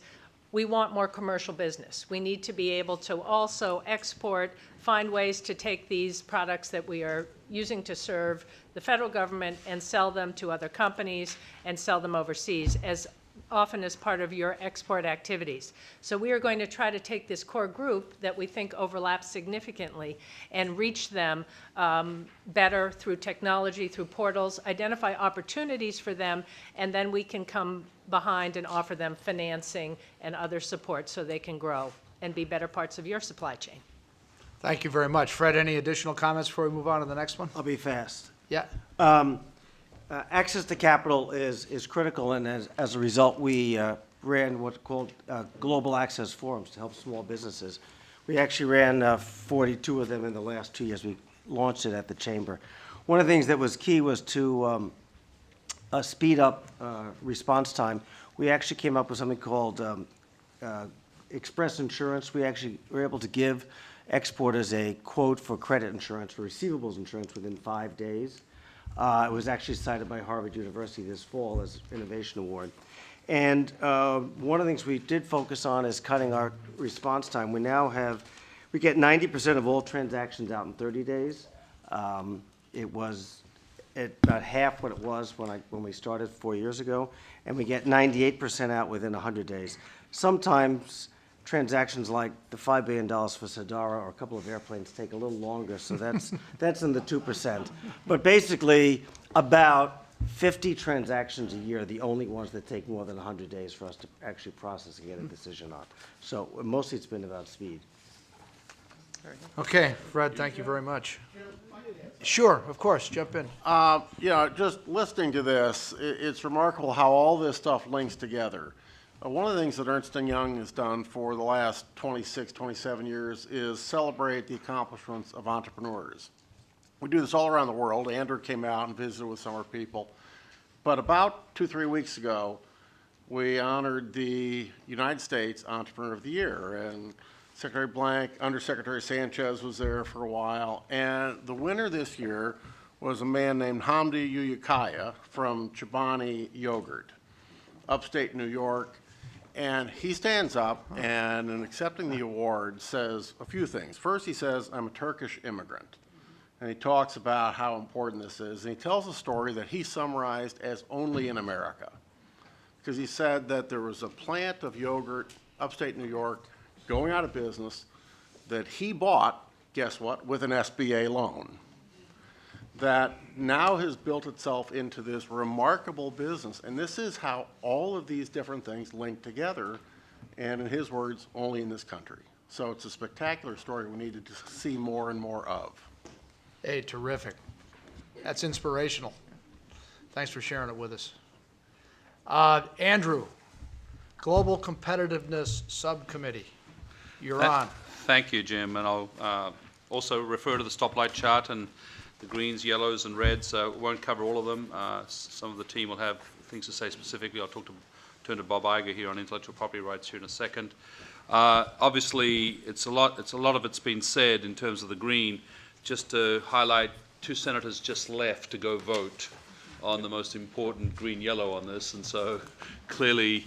we want more commercial business. We need to be able to also export, find ways to take these products that we are using to serve the federal government and sell them to other companies and sell them overseas as often as part of your export activities. So we are going to try to take this core group that we think overlaps significantly and reach them better through technology, through portals, identify opportunities for them, and then we can come behind and offer them financing and other support so they can grow and be better parts of your supply chain. Thank you very much. Fred, any additional comments before we move on to the next one? I'll be fast. Yeah. Access to capital is critical, and as a result, we ran what's called global access forums to help small businesses. We actually ran 42 of them in the last 2 years. We launched it at the Chamber. One of the things that was key was to speed up response time. We actually came up with something called Express Insurance. We actually were able to give exporters a quote for credit insurance, for receivables insurance within 5 days. It was actually cited by Harvard University this fall as Innovation Award. And one of the things we did focus on is cutting our response time. We get 90% of all transactions out in 30 days. It was at about half what it was when we started 4 years ago, and we get 98% out within 100 days. Sometimes transactions like the $5 billion for Sadara or a couple of airplanes take a little longer, so that's in the 2%. But basically, about 50 transactions a year are the only ones that take more than 100 days for us to actually process and get a decision on. So mostly it's been about speed. Okay, Fred, thank you very much. Sure, of course, jump in. Just listening to this, it's remarkable how all this stuff links together. One of the things that Ernst & Young has done for the last 26, 27 years is celebrate the accomplishments of entrepreneurs. We do this all around the world. Andrew came out and visited with some of our people. But about 2-3 weeks ago, we honored the United States Entrepreneur of the Year, and Secretary Blank, Undersecretary Sanchez was there for a while, and the winner this year was a man named Hamdi Uyukaya from Chobani Yogurt, upstate New York, and he stands up and in accepting the award says a few things. First, he says, "I'm a Turkish immigrant," and he talks about how important this is, and he tells a story that he summarized as only in America, because he said that there was a plant of yogurt upstate New York going out of business that he bought, guess what, with an SBA loan, that now has built itself into this remarkable business. And this is how all of these different things link together, and in his words, only in this country. So it's a spectacular story we need to see more and more of. Hey, terrific. That's inspirational. Thanks for sharing it with us. Andrew, Global Competitiveness Subcommittee. You're on. Thank you, Jim, and I'll also refer to the stoplight chart and the greens, yellows, and reds. Won't cover all of them. Some of the team will have things to say specifically. I'll turn to Bob Iger here on intellectual property rights here in a second. Obviously, it's a lot of it's been said in terms of the green. Just to highlight, 2 senators just left to go vote on the most important green-yellow on this, and so clearly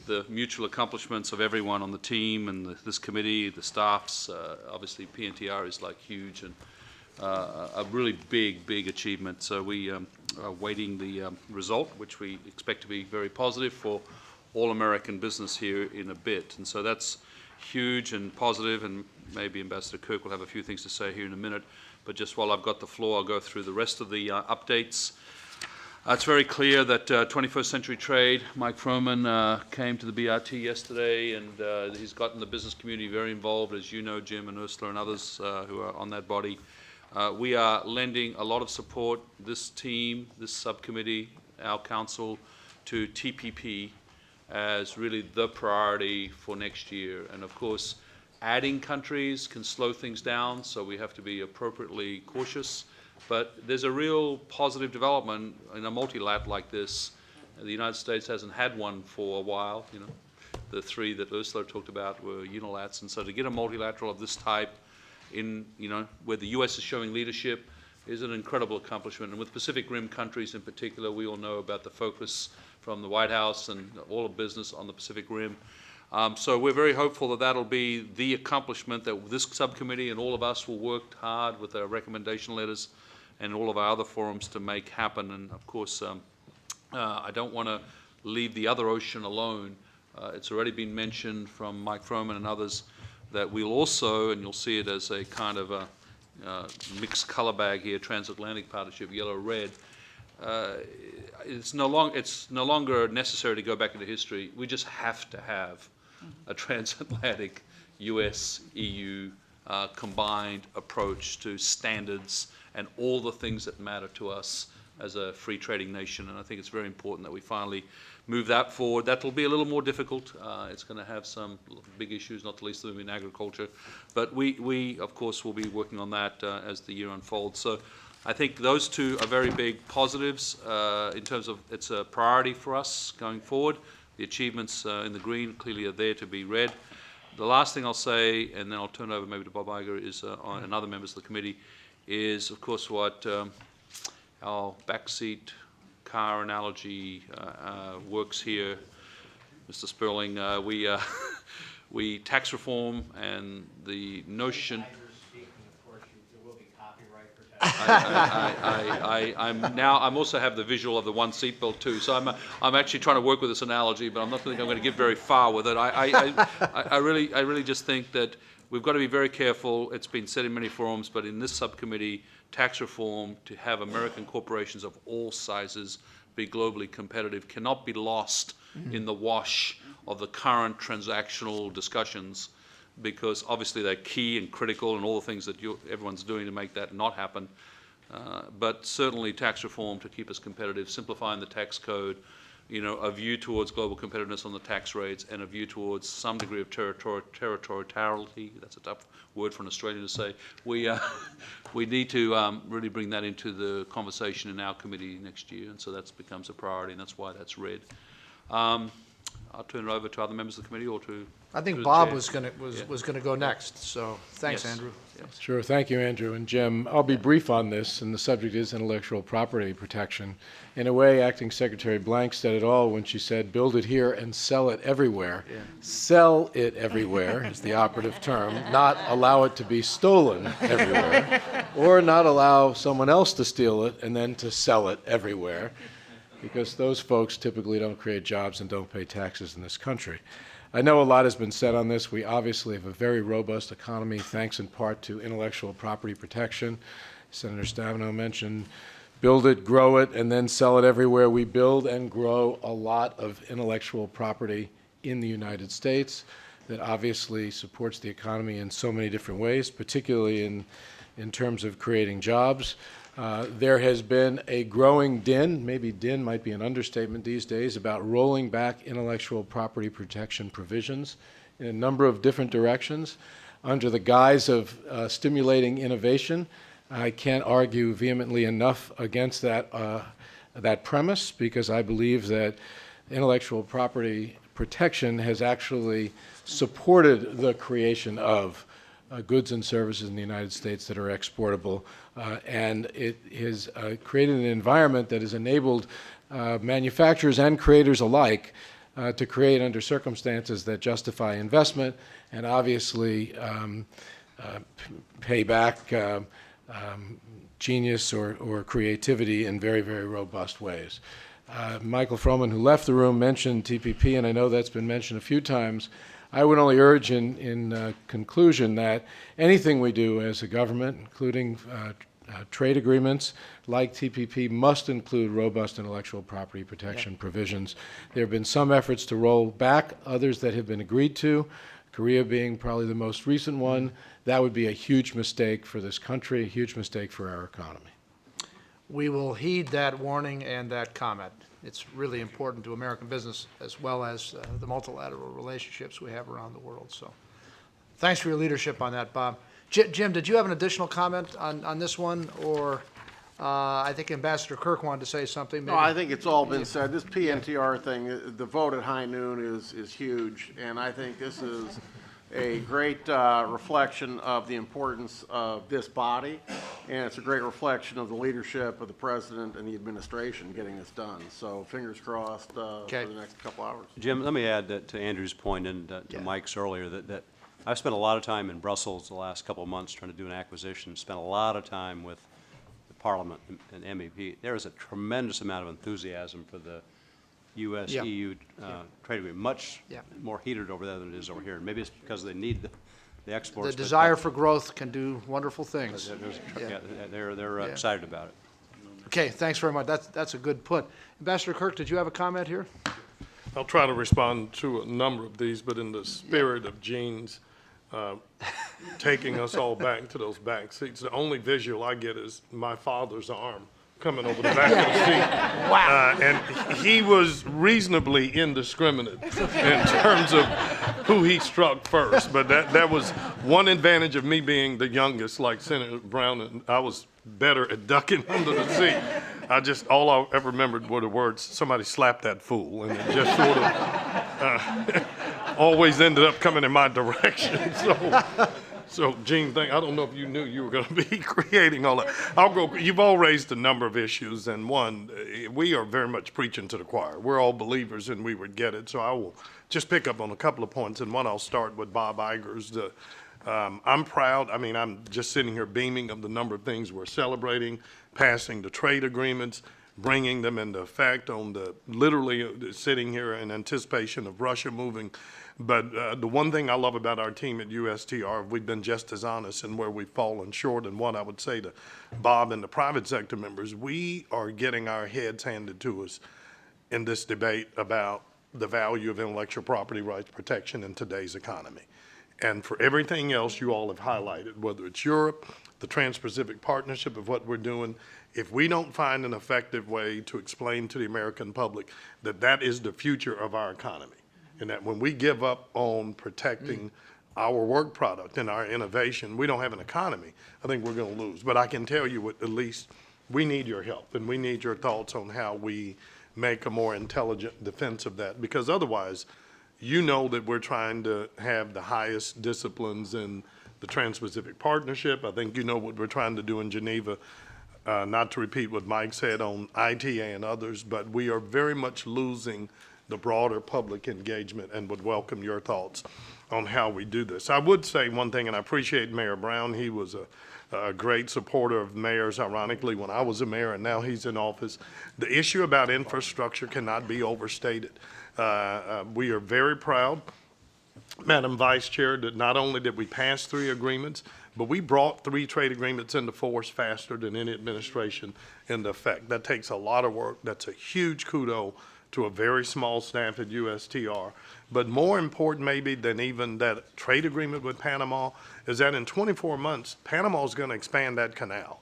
the mutual accomplishments of everyone on the team and this committee, the staffs, obviously PNTR is like huge and a really big achievement. So we are awaiting the result, which we expect to be very positive for all American business here in a bit. And so that's huge and positive, and maybe Ambassador Kirk will have a few things to say here in a minute. But just while I've got the floor, I'll go through the rest of the updates. It's very clear that 21st Century Trade, Mike Froman came to the BRT yesterday, and he's gotten the business community very involved, as you know, Jim and Ursula and others who are on that body. We are lending a lot of support, this team, this subcommittee, our council, to TPP as really the priority for next year. And of course, adding countries can slow things down, so we have to be appropriately cautious. But there's a real positive development in a multilat like this. The United States hasn't had one for a while. You know, the 3 that Ursula talked about were unilats, and so to get a multilateral of this type in, where the U.S. is showing leadership is an incredible accomplishment. And with Pacific Rim countries in particular, we all know about the focus from the White House and all of business on the Pacific Rim. So we're very hopeful that that'll be the accomplishment that this subcommittee and all of us will work hard with our recommendation letters and all of our other forums to make happen. And of course, I don't want to leave the other ocean alone. It's already been mentioned from Mike Froman and others that we'll also, and you'll see it as a kind of a mixed color bag here, transatlantic partnership, yellow-red. It's no longer necessary to go back into history. We just have to have a transatlantic US-EU combined approach to standards and all the things that matter to us as a free trading nation. And I think it's very important that we finally move that forward. That will be a little more difficult. It's going to have some big issues, not the least of them in agriculture. But we of course, will be working on that as the year unfolds. So I think those 2 are very big positives in terms of it's a priority for us going forward. The achievements in the green clearly are there to be read. The last thing I'll say, and then I'll turn it over maybe to Bob Iger, is and other members of the committee, is of course what our backseat car analogy works here. Mr. Sperling, we tax reform and the notion. I'm also have the visual of the one seatbelt too. So I'm actually trying to work with this analogy, but I'm not think I'm going to get very far with it. I really just think that we've got to be very careful. It's been said in many forums, but in this subcommittee, tax reform to have American corporations of all sizes be globally competitive cannot be lost in the wash of the current transactional discussions, because obviously they're key and critical and all the things that everyone's doing to make that not happen. But certainly tax reform to keep us competitive, simplifying the tax code, a view towards global competitiveness on the tax rates, and a view towards some degree of territoriality. That's a tough word for an Australian to say. We need to really bring that into the conversation in our committee next year, and so that becomes a priority, and that's why that's red. I'll turn it over to other members of the committee or to. I think to the Bob chair. was gonna go next, so thanks, Yes. Andrew. Yes. Sure, thank you, Andrew and Jim. I'll be brief on this, and the subject is intellectual property protection. In a way, Acting Secretary Blank said it all when she said, build it here and sell it everywhere. Yeah. Sell it everywhere is the operative term, not allow it to be stolen everywhere, or not allow someone else to steal it and then to sell it everywhere, because those folks typically don't create jobs and don't pay taxes in this country. I know a lot has been said on this. We obviously have a very robust economy, thanks in part to intellectual property protection. Senator Stabenow mentioned build it, grow it, and then sell it everywhere. We build and grow a lot of intellectual property in the United States that obviously supports the economy in so many different ways, particularly in terms of creating jobs. There has been a growing din, maybe din might be an understatement these days, about rolling back intellectual property protection provisions in a number of different directions under the guise of stimulating innovation. I can't argue vehemently enough against that premise, because I believe that intellectual property protection has actually supported the creation of goods and services in the United States that are exportable, and it has created an environment that has enabled manufacturers and creators alike to create under circumstances that justify investment and obviously pay back genius or creativity in very, very robust ways. Michael Froman, who left the room, mentioned TPP, and I know that's been mentioned a few times. I would only urge in conclusion that anything we do as a government, including trade agreements like TPP, must include robust intellectual property protection provisions. There have been some efforts to roll back, others that have been agreed to, Korea being probably the most recent one. That would be a huge mistake for this country, a huge mistake for our economy. We will heed that warning and that comment. It's really important to American business as well as the multilateral relationships we have around the world. So thanks for your leadership on that, Bob. Jim, did you have an additional comment on this one? Or I think Ambassador Kirk wanted to say something. Maybe. No, I think it's all been said. This PNTR thing, the vote at high noon is huge, and I think this is a great reflection of the importance of this body, and it's a great reflection of the leadership of the President and the administration getting this done. So fingers crossed for the next couple hours. Jim, let me add that to Andrew's point and to Mike's earlier, that I've spent a lot of time in Brussels the last couple of months trying to do an acquisition, spent a lot of time with the Parliament and MEP. There is a tremendous amount of enthusiasm for the U.S.-EU trade agreement, much more heated over there than it is over here. And maybe it's because they need the exports. The desire for growth can do wonderful things. They're excited about it. Okay, thanks very much. That's a good put. Ambassador Kirk, did you have a comment here? I'll try to respond to a number of these, but in the spirit of Gene's taking us all back to those back seats, the only visual I get is my father's arm coming over the back of the seat. Wow. And he was reasonably indiscriminate in terms of who he struck first. But that was one advantage of me being the youngest, like Senator Brown, and I was better at ducking under the seat. All I ever remembered were the words, somebody slapped that fool, and it just sort of always ended up coming in my direction. So, Gene, I don't know if you knew you were going to be creating all that. You've all raised a number of issues, and one, we are very much preaching to the choir. We're all believers, and we would get it. So I will just pick up on a couple of points, and one I'll start with Bob Iger's, I'm proud. I mean, I'm just sitting here beaming of the number of things we're celebrating, passing the trade agreements, bringing them into effect on the, literally sitting here in anticipation of Russia moving. But the one thing I love about our team at USTR, we've been just as honest in where we've fallen short. And what I would say to Bob and the private sector members, we are getting our heads handed to us in this debate about the value of intellectual property rights protection in today's economy. And for everything else you all have highlighted, whether it's Europe, the Trans-Pacific Partnership of what we're doing, if we don't find an effective way to explain to the American public that that is the future of our economy, and that when we give up on protecting our work product and our innovation, we don't have an economy, I think we're going to lose. But I can tell you at least we need your help, and we need your thoughts on how we make a more intelligent defense of that, because otherwise, you know that we're trying to have the highest disciplines in the Trans-Pacific Partnership. I think you know what we're trying to do in Geneva, not to repeat what Mike said on ITA and others, but we are very much losing the broader public engagement and would welcome your thoughts on how we do this. I would say one thing, and I appreciate Mayor Brown. He was a great supporter of mayors, ironically, when I was a mayor and now he's in office. The issue about infrastructure cannot be overstated. We are very proud, Madam Vice Chair, that not only did we pass 3 agreements, but we brought 3 trade agreements into force faster than any administration into effect. That takes a lot of work. That's a huge kudo to a very small staff at USTR. But more important maybe than even that trade agreement with Panama is that in 24 months, Panama is going to expand that canal,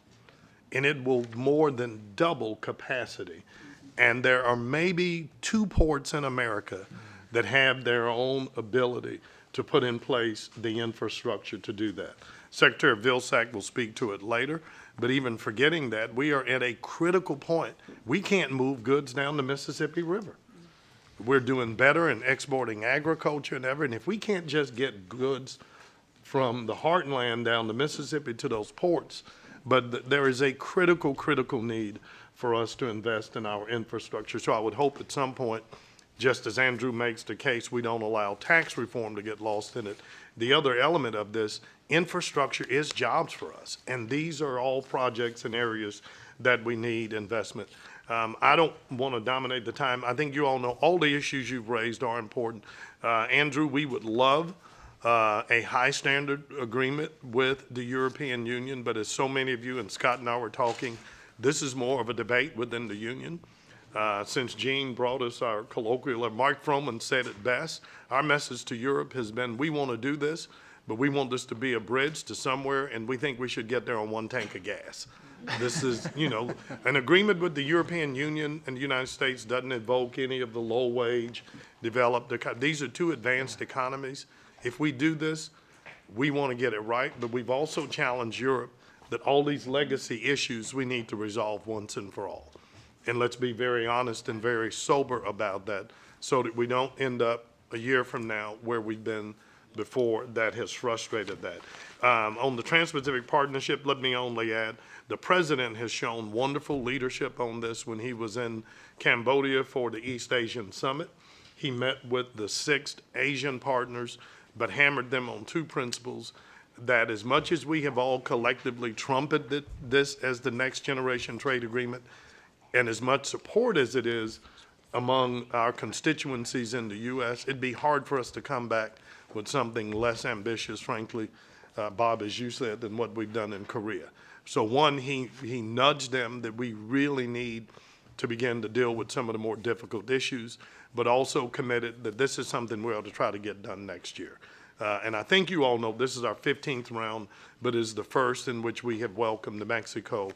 and it will more than double capacity. And there are maybe 2 ports in America that have their own ability to put in place the infrastructure to do that. Secretary Vilsack will speak to it later, but even forgetting that, we are at a critical point. We can't move goods down the Mississippi River. We're doing better in exporting agriculture and ever, and if we can't just get goods from the heartland down the Mississippi to those ports, but there is a critical need for us to invest in our infrastructure. So I would hope at some point, just as Andrew makes the case, we don't allow tax reform to get lost in it. The other element of this, infrastructure is jobs for us, and these are all projects and areas that we need investment. I don't want to dominate the time. I think you all know all the issues you've raised are important. Andrew, we would love a high standard agreement with the European Union, but as so many of you and Scott and I were talking, this is more of a debate within the union. Since Gene brought us our colloquial, Mark Froman said it best, our message to Europe has been, we want to do this, but we want this to be a bridge to somewhere, and we think we should get there on 1 tank of gas. This is, you know, an agreement with the European Union and the United States doesn't invoke any of the low wage, developed, these are 2 advanced economies. If we do this, we want to get it right, but we've also challenged Europe that all these legacy issues we need to resolve once and for all. And let's be very honest and very sober about that so that we don't end up a year from now where we've been before that has frustrated that. On the Trans-Pacific Partnership, let me only add, the President has shown wonderful leadership on this when he was in Cambodia for the East Asian Summit. He met with the 6 Asian partners, but hammered them on 2 principles, that as much as we have all collectively trumpeted this as the next generation trade agreement, and as much support as it is among our constituencies in the U.S., it'd be hard for us to come back with something less ambitious, frankly, Bob, as you said, than what we've done in Korea. So one, he nudged them that we really need to begin to deal with some of the more difficult issues, but also committed that this is something we ought to try to get done next year. And I think you all know this is our 15th round, but is the first in which we have welcomed Mexico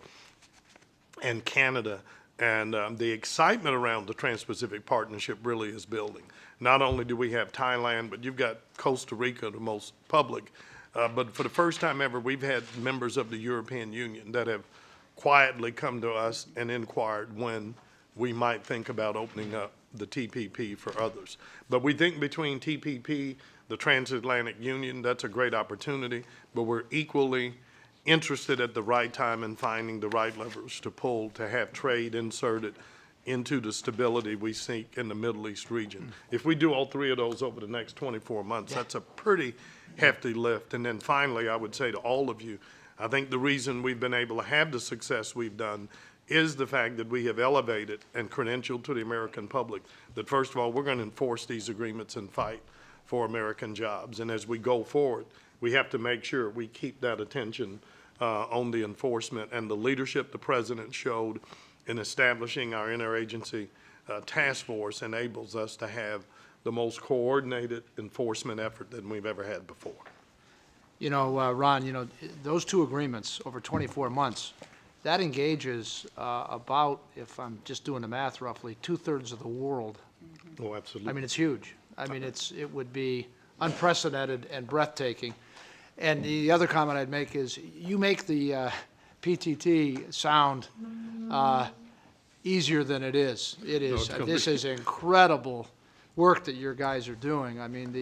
and Canada. And the excitement around the Trans-Pacific Partnership really is building. Not only do we have Thailand, but you've got Costa Rica, the most public. But for the first time ever, we've had members of the European Union that have quietly come to us and inquired when we might think about opening up the TPP for others. But we think between TPP, the Transatlantic Union, that's a great opportunity, but we're equally interested at the right time in finding the right levers to pull to have trade inserted into the stability we seek in the Middle East region. If we do all three of those over the next 24 months, that's a pretty hefty lift. And then finally, I would say to all of you, I think the reason we've been able to have the success we've done is the fact that we have elevated and credentialed to the American public that, first of all, we're going to enforce these agreements and fight for American jobs. And as we go forward, we have to make sure we keep that attention on the enforcement, and the leadership the president showed in establishing our interagency task force enables us to have the most coordinated enforcement effort than we've ever had before. You know, Ron, you know, those two agreements over 24 months, that engages about, if I'm just doing the math roughly, 2/3 of the world. Oh, absolutely. I mean, it's huge. I mean, it would be unprecedented and breathtaking. And the other comment I'd make is, you make the PTT sound easier than it is. It is. This is incredible work that your guys are doing. I mean,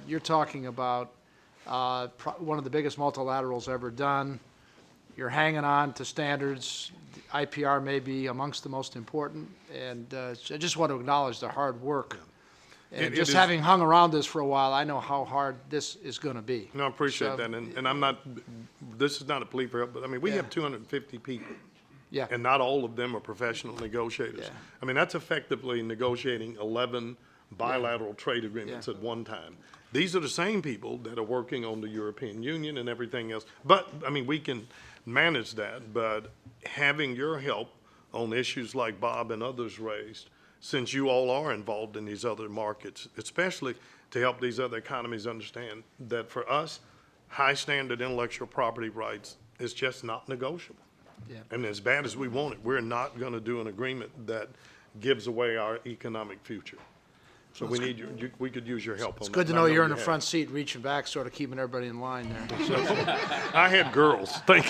you're talking about one of the biggest multilaterals ever done. You're hanging on to standards. IPR may be amongst the most important. And I just want to acknowledge the hard work. And just having hung around this for a while, I know how hard this is going to be. No, I appreciate that. And I'm not, this is not a plea for help, but I mean, we have 250 people. Yeah. And not all of them are professional negotiators. Yeah. I mean, that's effectively negotiating 11 bilateral trade agreements at one time. These are the same people that are working on the European Union and everything else. But, I mean, we can manage that, but having your help on issues like Bob and others raised, since you all are involved in these other markets, especially to help these other economies understand that for us, high standard intellectual property rights is just not negotiable. Yeah. And as bad as we want it, we're not going to do an agreement that gives away our economic future. So we need we could use your help on that. It's good to and I know you're in the you have. front seat, reaching back, sort of keeping everybody in line there. So, I had girls, thank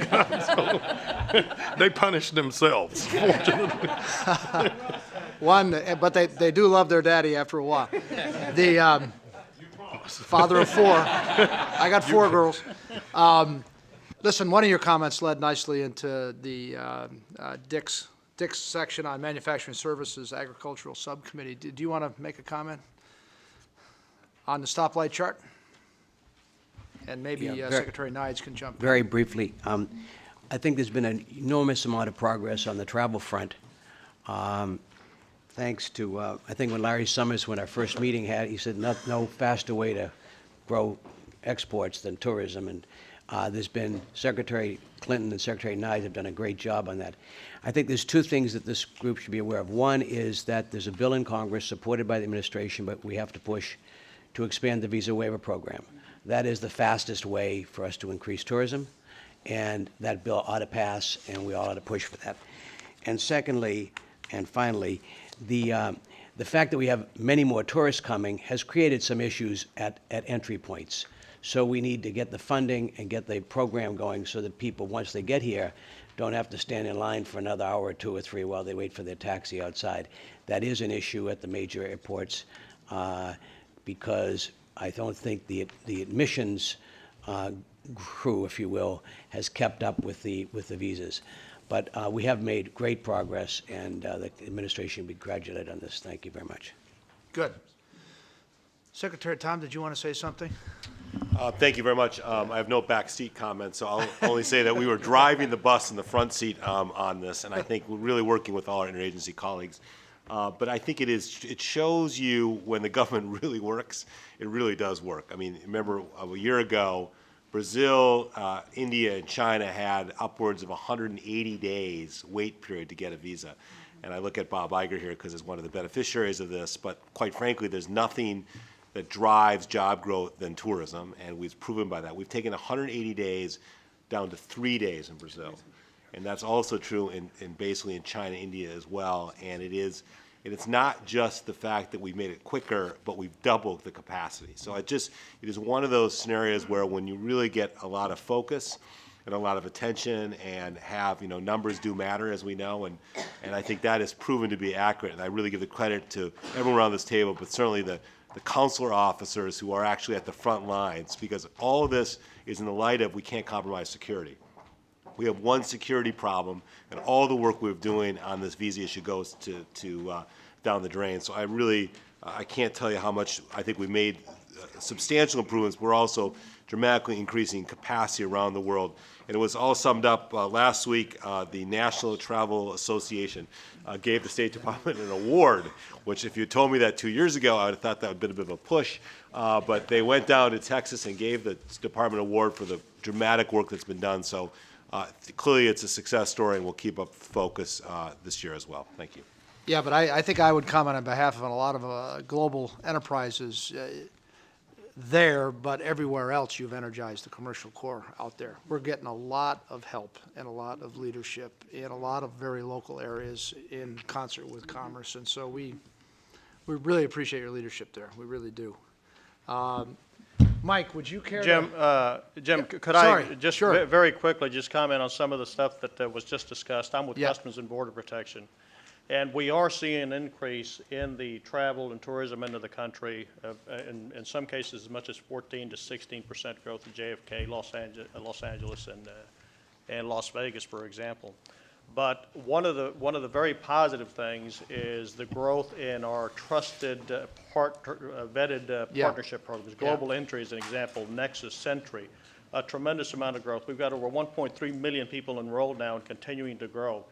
God. So, they punished themselves, fortunately. but they do love their daddy after a while. The father of four. I got four girls. Listen, one of your comments led nicely into the Dick's section on manufacturing services, agricultural subcommittee. Do you want to make a comment on the stoplight chart? And maybe Secretary Nides can jump in. Very briefly, I think there's been an enormous amount of progress on the travel front. Thanks to, I think when Larry Summers, when our first meeting had, he said no faster way to grow exports than tourism. And there's been Secretary Clinton and Secretary Nides have done a great job on that. I think there's two things that this group should be aware of. One is that there's a bill in Congress supported by the administration, but we have to push to expand the visa waiver program. That is the fastest way for us to increase tourism, and that bill ought to pass, and we all ought to push for that. And secondly, and finally, the fact that we have many more tourists coming has created some issues at entry points. So we need to get the funding and get the program going so that people, once they get here, don't have to stand in line for another hour or 2 or 3 while they wait for their taxi outside. That is an issue at the major airports because I don't think the admissions crew, if you will, has kept up with the visas. But we have made great progress, and the administration be congratulated on this. Thank you very much. Good. Secretary Tom, did you want to say something? Thank you very much. I have no back seat comments, so I'll only say that we were driving the bus in the front seat on this, and I think we're really working with all our interagency colleagues. But I think it shows you when the government really works, it really does work. I mean, remember a year ago, Brazil, India, and China had upwards of 180 days wait period to get a visa. And I look at Bob Iger here because he's one of the beneficiaries of this, but quite frankly, there's nothing that drives job growth than tourism, and we've proven by that. We've taken 180 days down to 3 days in Brazil. And that's also true in basically in China, India as well. And it's not just the fact that we've made it quicker, but we've doubled the capacity. So it is one of those scenarios where when you really get a lot of focus and a lot of attention and have, numbers do matter, as we know, and I think that is proven to be accurate. And I really give the credit to everyone around this table, but certainly the consular officers who are actually at the front lines, because all of this is in the light of we can't compromise security. We have one security problem, and all the work we're doing on this visa issue goes to down the drain. So I can't tell you how much I think we made substantial improvements. We're also dramatically increasing capacity around the world. And it was all summed up last week. The National Travel Association gave the State Department an award, which if you told me that 2 years ago, I would have thought that would have been a bit of a push. But they went down to Texas and gave the department an award for the dramatic work that's been done. So clearly it's a success story, and we'll keep up focus this year as well. Thank you. Yeah, but I think I would comment on behalf of a lot of global enterprises there, but everywhere else you've energized the commercial core out there. We're getting a lot of help and a lot of leadership in a lot of very local areas in concert with commerce, and so we really appreciate your leadership there. We really do. Mike, would you care to? Jim, could Sorry, I just sure. very quickly just comment on some of the stuff that was just discussed? I'm with Yeah. Customs and Border Protection. And we are seeing an increase in the travel and tourism into the country, in some cases as much as 14 to 16% growth in JFK, Los Angeles, and Las Vegas, for example. But one of the very positive things is the growth in our trusted, vetted partnership programs. Global Entry is an example, Nexus, Sentry, a tremendous amount of growth. We've got over 1.3 million people enrolled now and continuing to grow.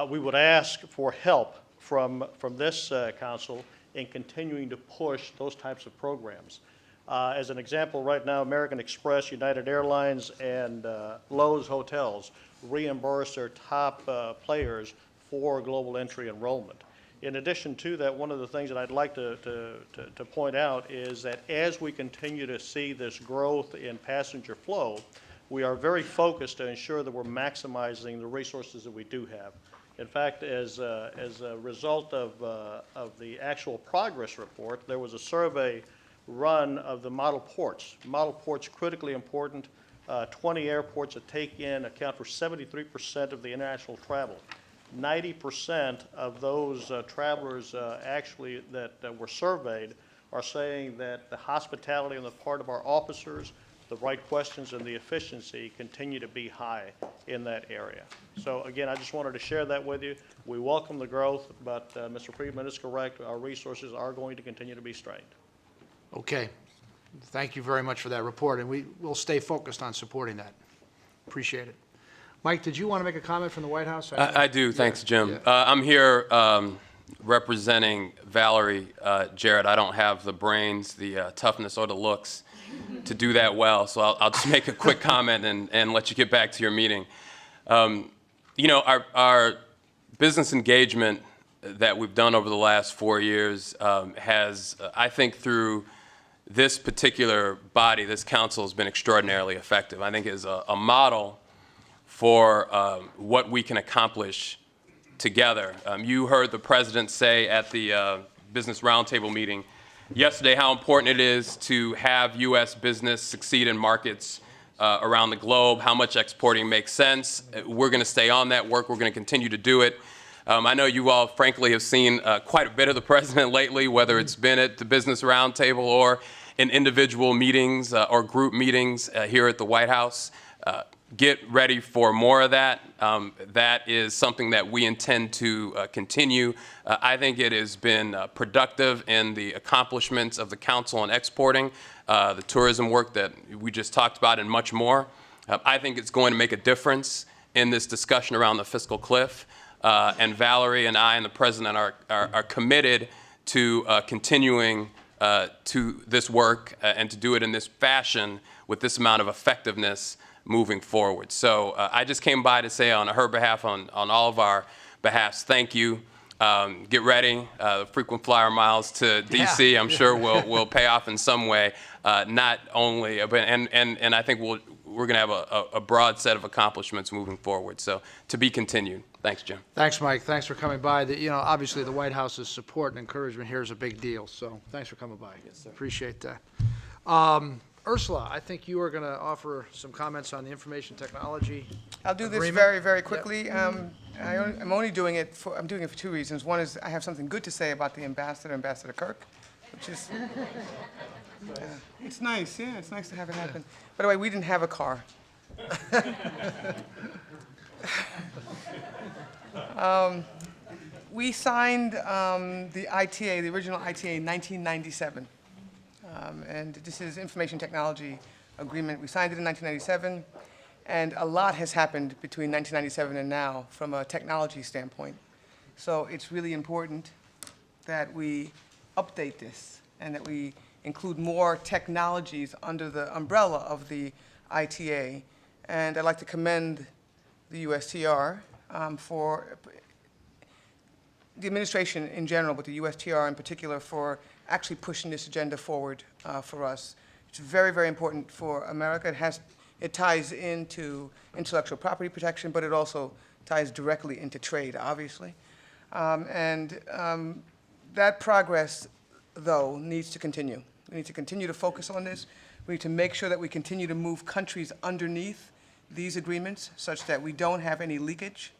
We would ask for help from this council in continuing to push those types of programs. As an example, right now, American Express, United Airlines, and Lowe's Hotels reimburse their top players for global entry enrollment. In addition to that, one of the things that I'd like to point out is that as we continue to see this growth in passenger flow, we are very focused to ensure that we're maximizing the resources that we do have. In fact, as a result of the actual progress report, there was a survey run of the model ports. Model ports critically important. 20 airports that take in account for 73% of the international travel. 90% of those travelers actually that were surveyed are saying that the hospitality on the part of our officers, the right questions, and the efficiency continue to be high in that area. So again, I just wanted to share that with you. We welcome the growth, but Mr. Friedman is correct. Our resources are going to continue to be strained. Okay. Thank you very much for that report, and we will stay focused on supporting that. Appreciate it. Mike, did you want to make a comment from the White House? I do. Thanks, Jim. I'm here representing Valerie Jarrett. I don't have the brains, the toughness, or the looks to do that well, so I'll just make a quick comment and let you get back to your meeting. You know, our business engagement that we've done over the last 4 years has, I think, through this particular body, this council, has been extraordinarily effective. I think is a model for what we can accomplish together. You heard the president say at the Business Roundtable meeting yesterday how important it is to have U.S. business succeed in markets around the globe, how much exporting makes sense. We're going to stay on that work. We're going to continue to do it. I know you all, frankly, have seen quite a bit of the president lately, whether it's been at the Business Roundtable or in individual meetings or group meetings here at the White House. Get ready for more of that. That is something that we intend to continue. I think it has been productive in the accomplishments of the Council on Exporting, the tourism work that we just talked about, and much more. I think it's going to make a difference in this discussion around the fiscal cliff. And Valerie and I and the President are committed to continuing to this work and to do it in this fashion with this amount of effectiveness moving forward. So I just came by to say on her behalf, on all of our behalfs, thank you. Get ready. The frequent flyer miles to D.C. I'm sure will pay off in some way. Not only, but and I think we're going to have a broad set of accomplishments moving forward. So to be continued. Thanks, Jim. Thanks, Mike. Thanks for coming by. You know, obviously the White House's support and encouragement here is a big deal. So thanks for coming by. Yes, sir. Appreciate that. Ursula, I think you are going to offer some comments on the information technology. I'll do this agreement. very, very quickly. I'm doing it for 2 reasons. One is I have something good to say about the ambassador, Ambassador Kirk, which is, it's nice, yeah, it's nice to have it happen. By the way, we didn't have a car. We signed the ITA, the original ITA, in 1997. And this is Information Technology Agreement. We signed it in 1997, and a lot has happened between 1997 and now from a technology standpoint. So it's really important that we update this and that we include more technologies under the umbrella of the ITA. And I'd like to commend the USTR for the administration in general, but the USTR in particular, for actually pushing this agenda forward for us. It's very, very important for America. It ties into intellectual property protection, but it also ties directly into trade, obviously. That progress, though, needs to continue. We need to continue to focus on this. We need to make sure that we continue to move countries underneath these agreements such that we don't have any leakage,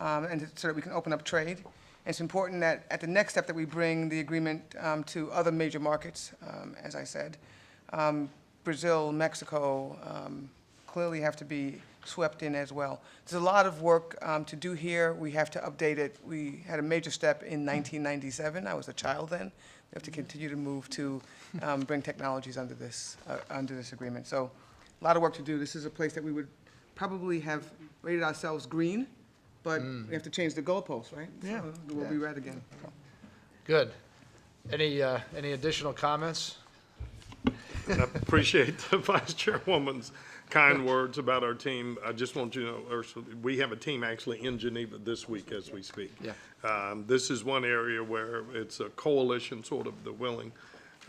and so that we can open up trade. And it's important that at the next step that we bring the agreement to other major markets, as I said. Brazil, Mexico clearly have to be swept in as well. There's a lot of work to do here. We have to update it. We had a major step in 1997. I was a child then. We have to continue to move to bring technologies under this agreement. So a lot of work to do. This is a place that we would probably have rated ourselves green, but we have to change the goalposts, right? Yeah. So we'll be red again. So. Good. Any additional comments? I appreciate the Vice Chairwoman's kind words about our team. I just want you to know, Ursula, we have a team actually in Geneva this week as we speak. Yeah. This is one area where it's a coalition, sort of, the willing,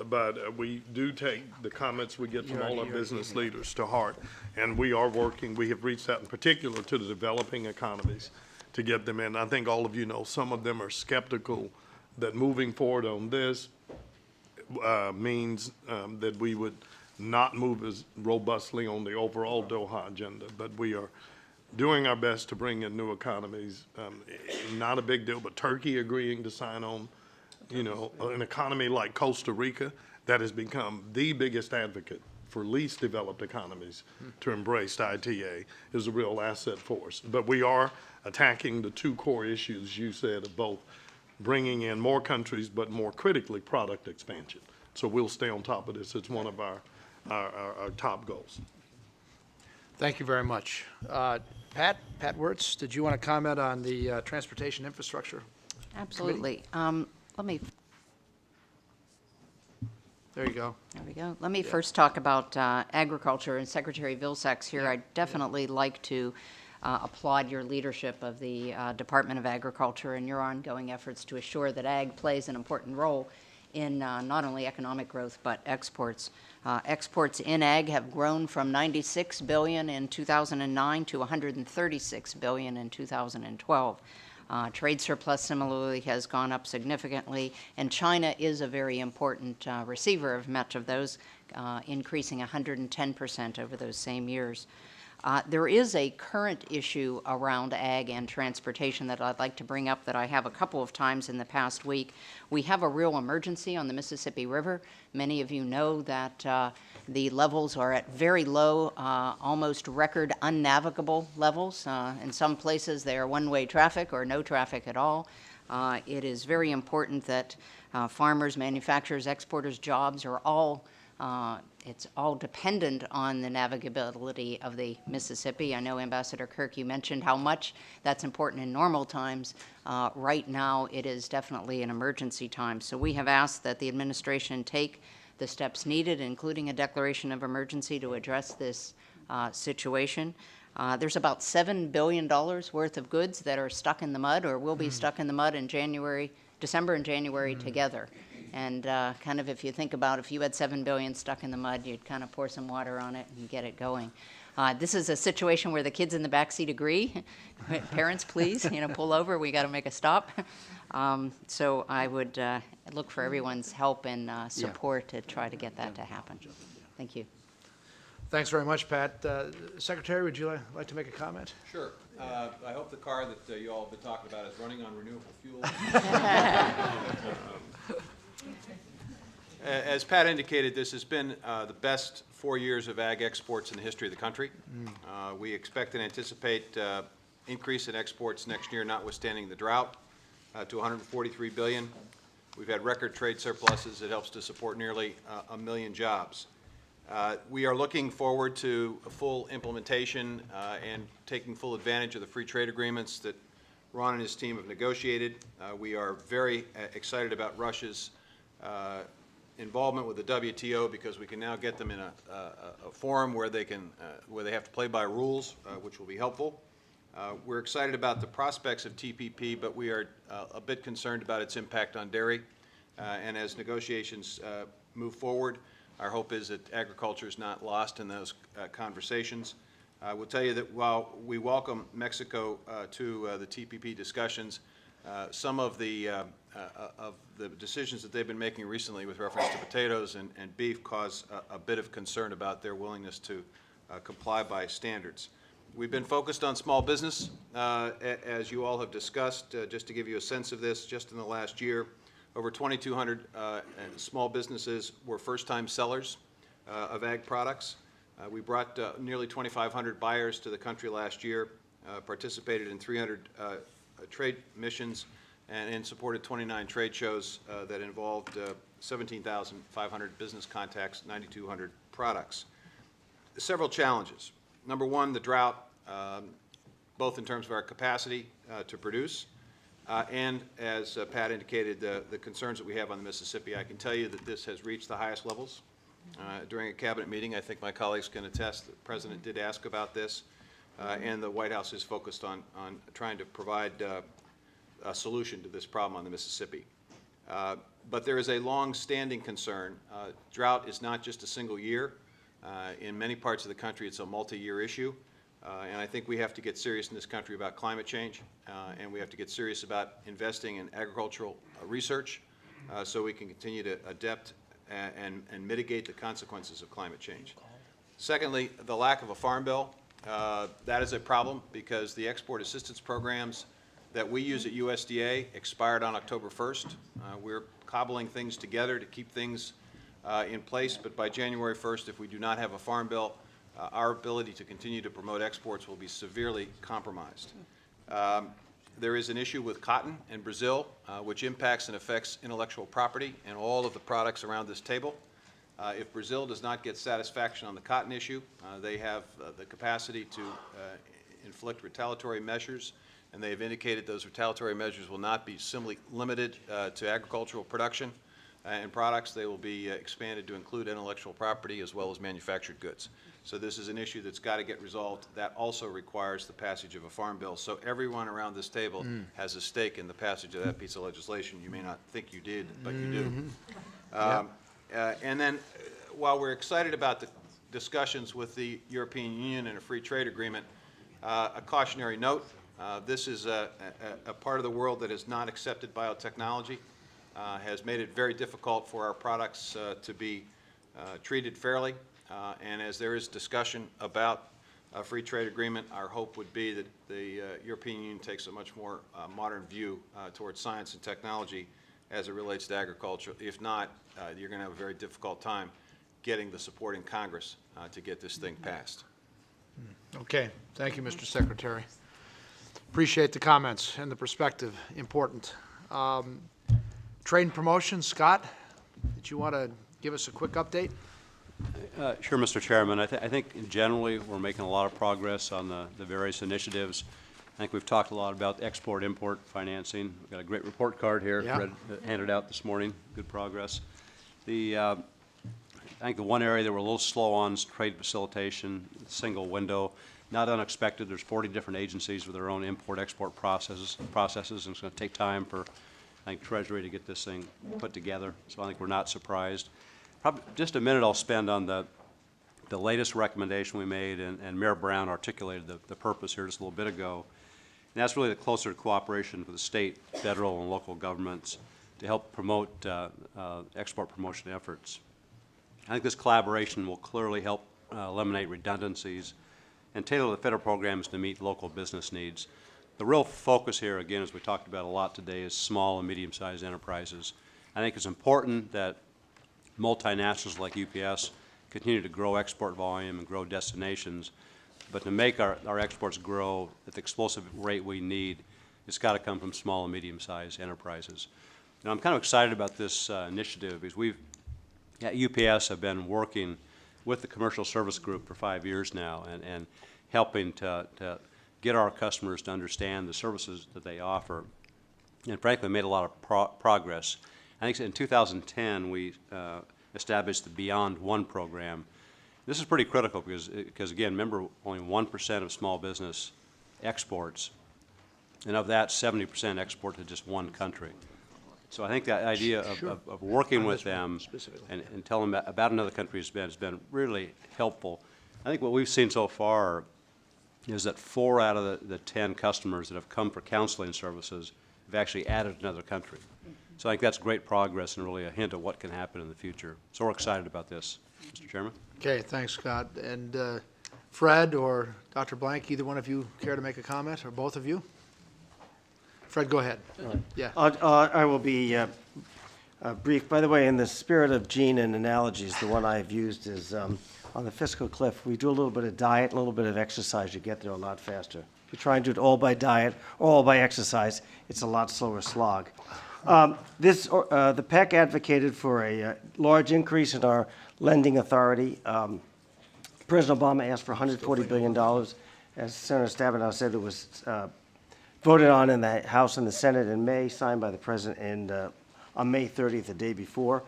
but we do take the comments we get from all our business leaders to heart, and we are working. We have reached out in particular to the developing economies to get them in. I think all of you know some of them are skeptical that moving forward on this means that we would not move as robustly on the overall Doha agenda, but we are doing our best to bring in new economies. Not a big deal, but Turkey agreeing to sign on, an economy like Costa Rica that has become the biggest advocate for least developed economies to embrace ITA is a real asset for us. But we are attacking the two core issues you said of both bringing in more countries, but more critically, product expansion. So we'll stay on top of this. It's one of our top goals. Thank you very much. Pat Wirtz, did you want to comment on the transportation infrastructure? Absolutely. Let me. There you go. There we go. Let me first talk about agriculture, and Secretary Vilsack's here. I'd definitely like to applaud your leadership of the Department of Agriculture and your ongoing efforts to assure that ag plays an important role in not only economic growth but exports. Exports in ag have grown from $96 billion in 2009 to $136 billion in 2012. Trade surplus similarly has gone up significantly, and China is a very important receiver of much of those, increasing 110% over those same years. There is a current issue around ag and transportation that I'd like to bring up that I have a couple of times in the past week. We have a real emergency on the Mississippi River. Many of you know that the levels are at very low, almost record unnavigable levels. In some places they are one-way traffic or no traffic at all. It is very important that farmers, manufacturers, exporters, jobs are all it's all dependent on the navigability of the Mississippi. I know, Ambassador Kirk, you mentioned how much that's important in normal times. Right now, it is definitely an emergency time. So we have asked that the administration take the steps needed, including a declaration of emergency to address this situation. There's about $7 billion worth of goods that are stuck in the mud or will be stuck in the mud in December and January together. And kind of if you think about if you had $7 billion stuck in the mud, you'd kind of pour some water on it and get it going. This is a situation where the kids in the backseat agree. Parents, please, pull over. We got to make a stop. So I would look for everyone's help and support to try to get that to happen. Thank you. Thanks very much, Pat. Secretary, would you like to make a comment? Sure. I hope the car that you all have been talking about is running on renewable fuel. As Pat indicated, this has been the best 4 years of ag exports in the history of the country. We expect and anticipate increase in exports next year, notwithstanding the drought, to $143 billion. We've had record trade surpluses. It helps to support nearly 1 million jobs. We are looking forward to a full implementation and taking full advantage of the free trade agreements that Ron and his team have negotiated. We are very excited about Russia's involvement with the WTO because we can now get them in a forum where they have to play by rules, which will be helpful. We're excited about the prospects of TPP, but we are a bit concerned about its impact on dairy. And as negotiations move forward, our hope is that agriculture is not lost in those conversations. I will tell you that while we welcome Mexico to the TPP discussions, some of the decisions that they've been making recently with reference to potatoes and beef cause a bit of concern about their willingness to comply by standards. We've been focused on small business, as you all have discussed. Just to give you a sense of this, just in the last year, over 2,200 small businesses were first-time sellers of ag products. We brought nearly 2,500 buyers to the country last year, participated in 300 trade missions, and supported 29 trade shows that involved 17,500 business contacts, 9,200 products. Several challenges. Number one, the drought, both in terms of our capacity to produce, and as Pat indicated, the concerns that we have on the Mississippi. I can tell you that this has reached the highest levels. During a cabinet meeting, I think my colleagues can attest, the President did ask about this, and the White House is focused on trying to provide a solution to this problem on the Mississippi. But there is a long-standing concern. Drought is not just a single year. In many parts of the country, it's a multi-year issue. And I think we have to get serious in this country about climate change, and we have to get serious about investing in agricultural research so we can continue to adapt and mitigate the consequences of climate change. Secondly, the lack of a farm bill. That is a problem because the export assistance programs that we use at USDA expired on October 1st. We're cobbling things together to keep things in place, but by January 1st, if we do not have a farm bill, our ability to continue to promote exports will be severely compromised. There is an issue with cotton in Brazil, which impacts and affects intellectual property and all of the products around this table. If Brazil does not get satisfaction on the cotton issue, they have the capacity to inflict retaliatory measures, and they have indicated those retaliatory measures will not be simply limited to agricultural production and products. They will be expanded to include intellectual property as well as manufactured goods. So this is an issue that's got to get resolved. That also requires the passage of a farm bill. So everyone around this table has a stake in the passage of that piece of legislation. You may not think you did, but you do. And then while we're excited about the discussions with the European Union and a free trade agreement, a cautionary note. This is a part of the world that has not accepted biotechnology, has made it very difficult for our products to be treated fairly. And as there is discussion about a free trade agreement, our hope would be that the European Union takes a much more modern view towards science and technology as it relates to agriculture. If not, you're going to have a very difficult time getting the support in Congress to get this thing passed. Okay. Thank you, Mr. Secretary. Appreciate the comments and the perspective. Important. Trade and promotion, Scott, did you want to give us a quick update? Sure, Mr. Chairman. I think generally we're making a lot of progress on the various initiatives. I think we've talked a lot about export-import financing. We've got a great report card here, handed out this morning. Good progress. I think the one area that we're a little slow on is trade facilitation, single window. Not unexpected. There's 40 different agencies with their own import-export processes, and it's going to take time for, I think, Treasury to get this thing put together. So I think we're not surprised. Probably just a minute I'll spend on the latest recommendation we made, and Mayor Brown articulated the purpose here just a little bit ago. And that's really the closer cooperation with the state, federal, and local governments to help promote export promotion efforts. I think this collaboration will clearly help eliminate redundancies and tailor the federal programs to meet local business needs. The real focus here, again, as we talked about a lot today, is small and medium-sized enterprises. I think it's important that multinationals like UPS continue to grow export volume and grow destinations, But to make our exports grow at the explosive rate we need, it's got to come from small and medium-sized enterprises. And I'm kind of excited about this initiative because we've, at UPS, have been working with the Commercial Service Group for 5 years now and helping to get our customers to understand the services that they offer. And frankly, made a lot of progress. I think in 2010, we established the Beyond One program. This is pretty critical because again, remember, only 1% of small business exports, and of that, 70% export to just one country. So I think that idea of working with them and telling them about another country has been really helpful. I think what we've seen so far is that 4 out of the 10 customers that have come for counseling services have actually added another country. So I think that's great progress and really a hint of what can happen in the future. So we're excited about this, Mr. Chairman. Okay, thanks, Scott. And Fred or Dr. Blank, either one of you care to make a comment, or both of you? Fred, go ahead. Yeah. I will be brief. By the way, in the spirit of Gene and analogies, the one I've used is on the fiscal cliff. We do a little bit of diet, a little bit of exercise. You get there a lot faster. If you try and do it all by diet or all by exercise, it's a lot slower slog. The PEC advocated for a large increase in our lending authority. President Obama asked for $140 billion. As Senator Stabenow said, it was voted on in the House and the Senate in May, signed by the President on May 30th, the day before.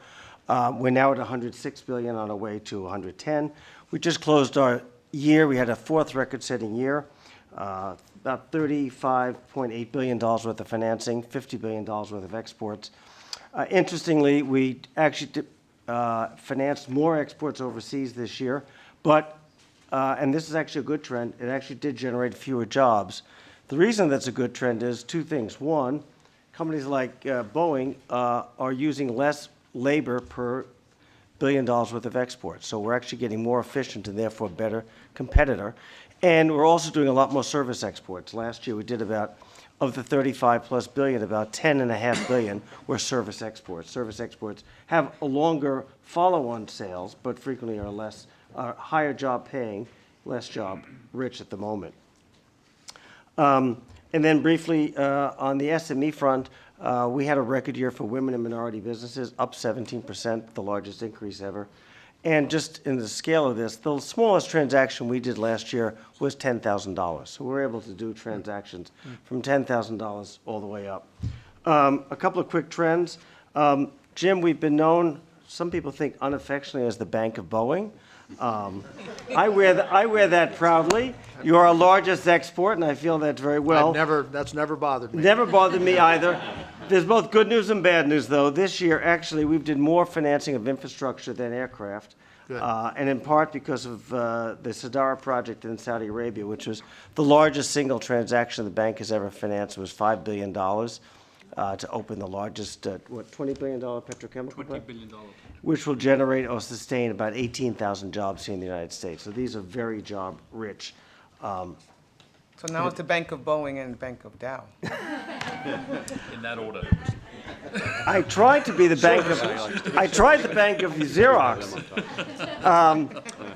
We're now at $106 billion, on our way to $110. We just closed our year. We had a 4th record-setting year. About $35.8 billion worth of financing, $50 billion worth of exports. Interestingly, we actually financed more exports overseas this year, but, and this is actually a good trend, it actually did generate fewer jobs. The reason that's a good trend is 2 things. One, companies like Boeing are using less labor per $1 billion worth of exports. So we're actually getting more efficient and therefore a better competitor. And we're also doing a lot more service exports. Last year we did about, of the 35+ billion, about 10.5 billion were service exports. Service exports have a longer follow-on sales, but frequently are higher job paying, less job rich at the moment. And then briefly, on the SME front, we had a record year for women and minority businesses, up 17%, the largest increase ever. And just in the scale of this, the smallest transaction we did last year was $10,000. So we're able to do transactions from $10,000 all the way up. A couple of quick trends. Jim, we've been known, some people think unaffectionately, as the Bank of Boeing. I wear that proudly. You are our largest export, and I feel that very well. That's never bothered me. Never bothered me either. There's both good news and bad news, though. This year, actually, we've did more financing of infrastructure than aircraft, and in part because of the Sadara project in Saudi Arabia, which was the largest single transaction the bank has ever financed. It was $5 billion to open the largest, $20 billion petrochemical plant? $20 billion. Which will generate or sustain about 18,000 jobs here in the United States. So these are very job-rich. So now it's the Bank of Boeing and the Bank of Dow. In that order. I tried to be the bank of, I tried the bank of Xerox.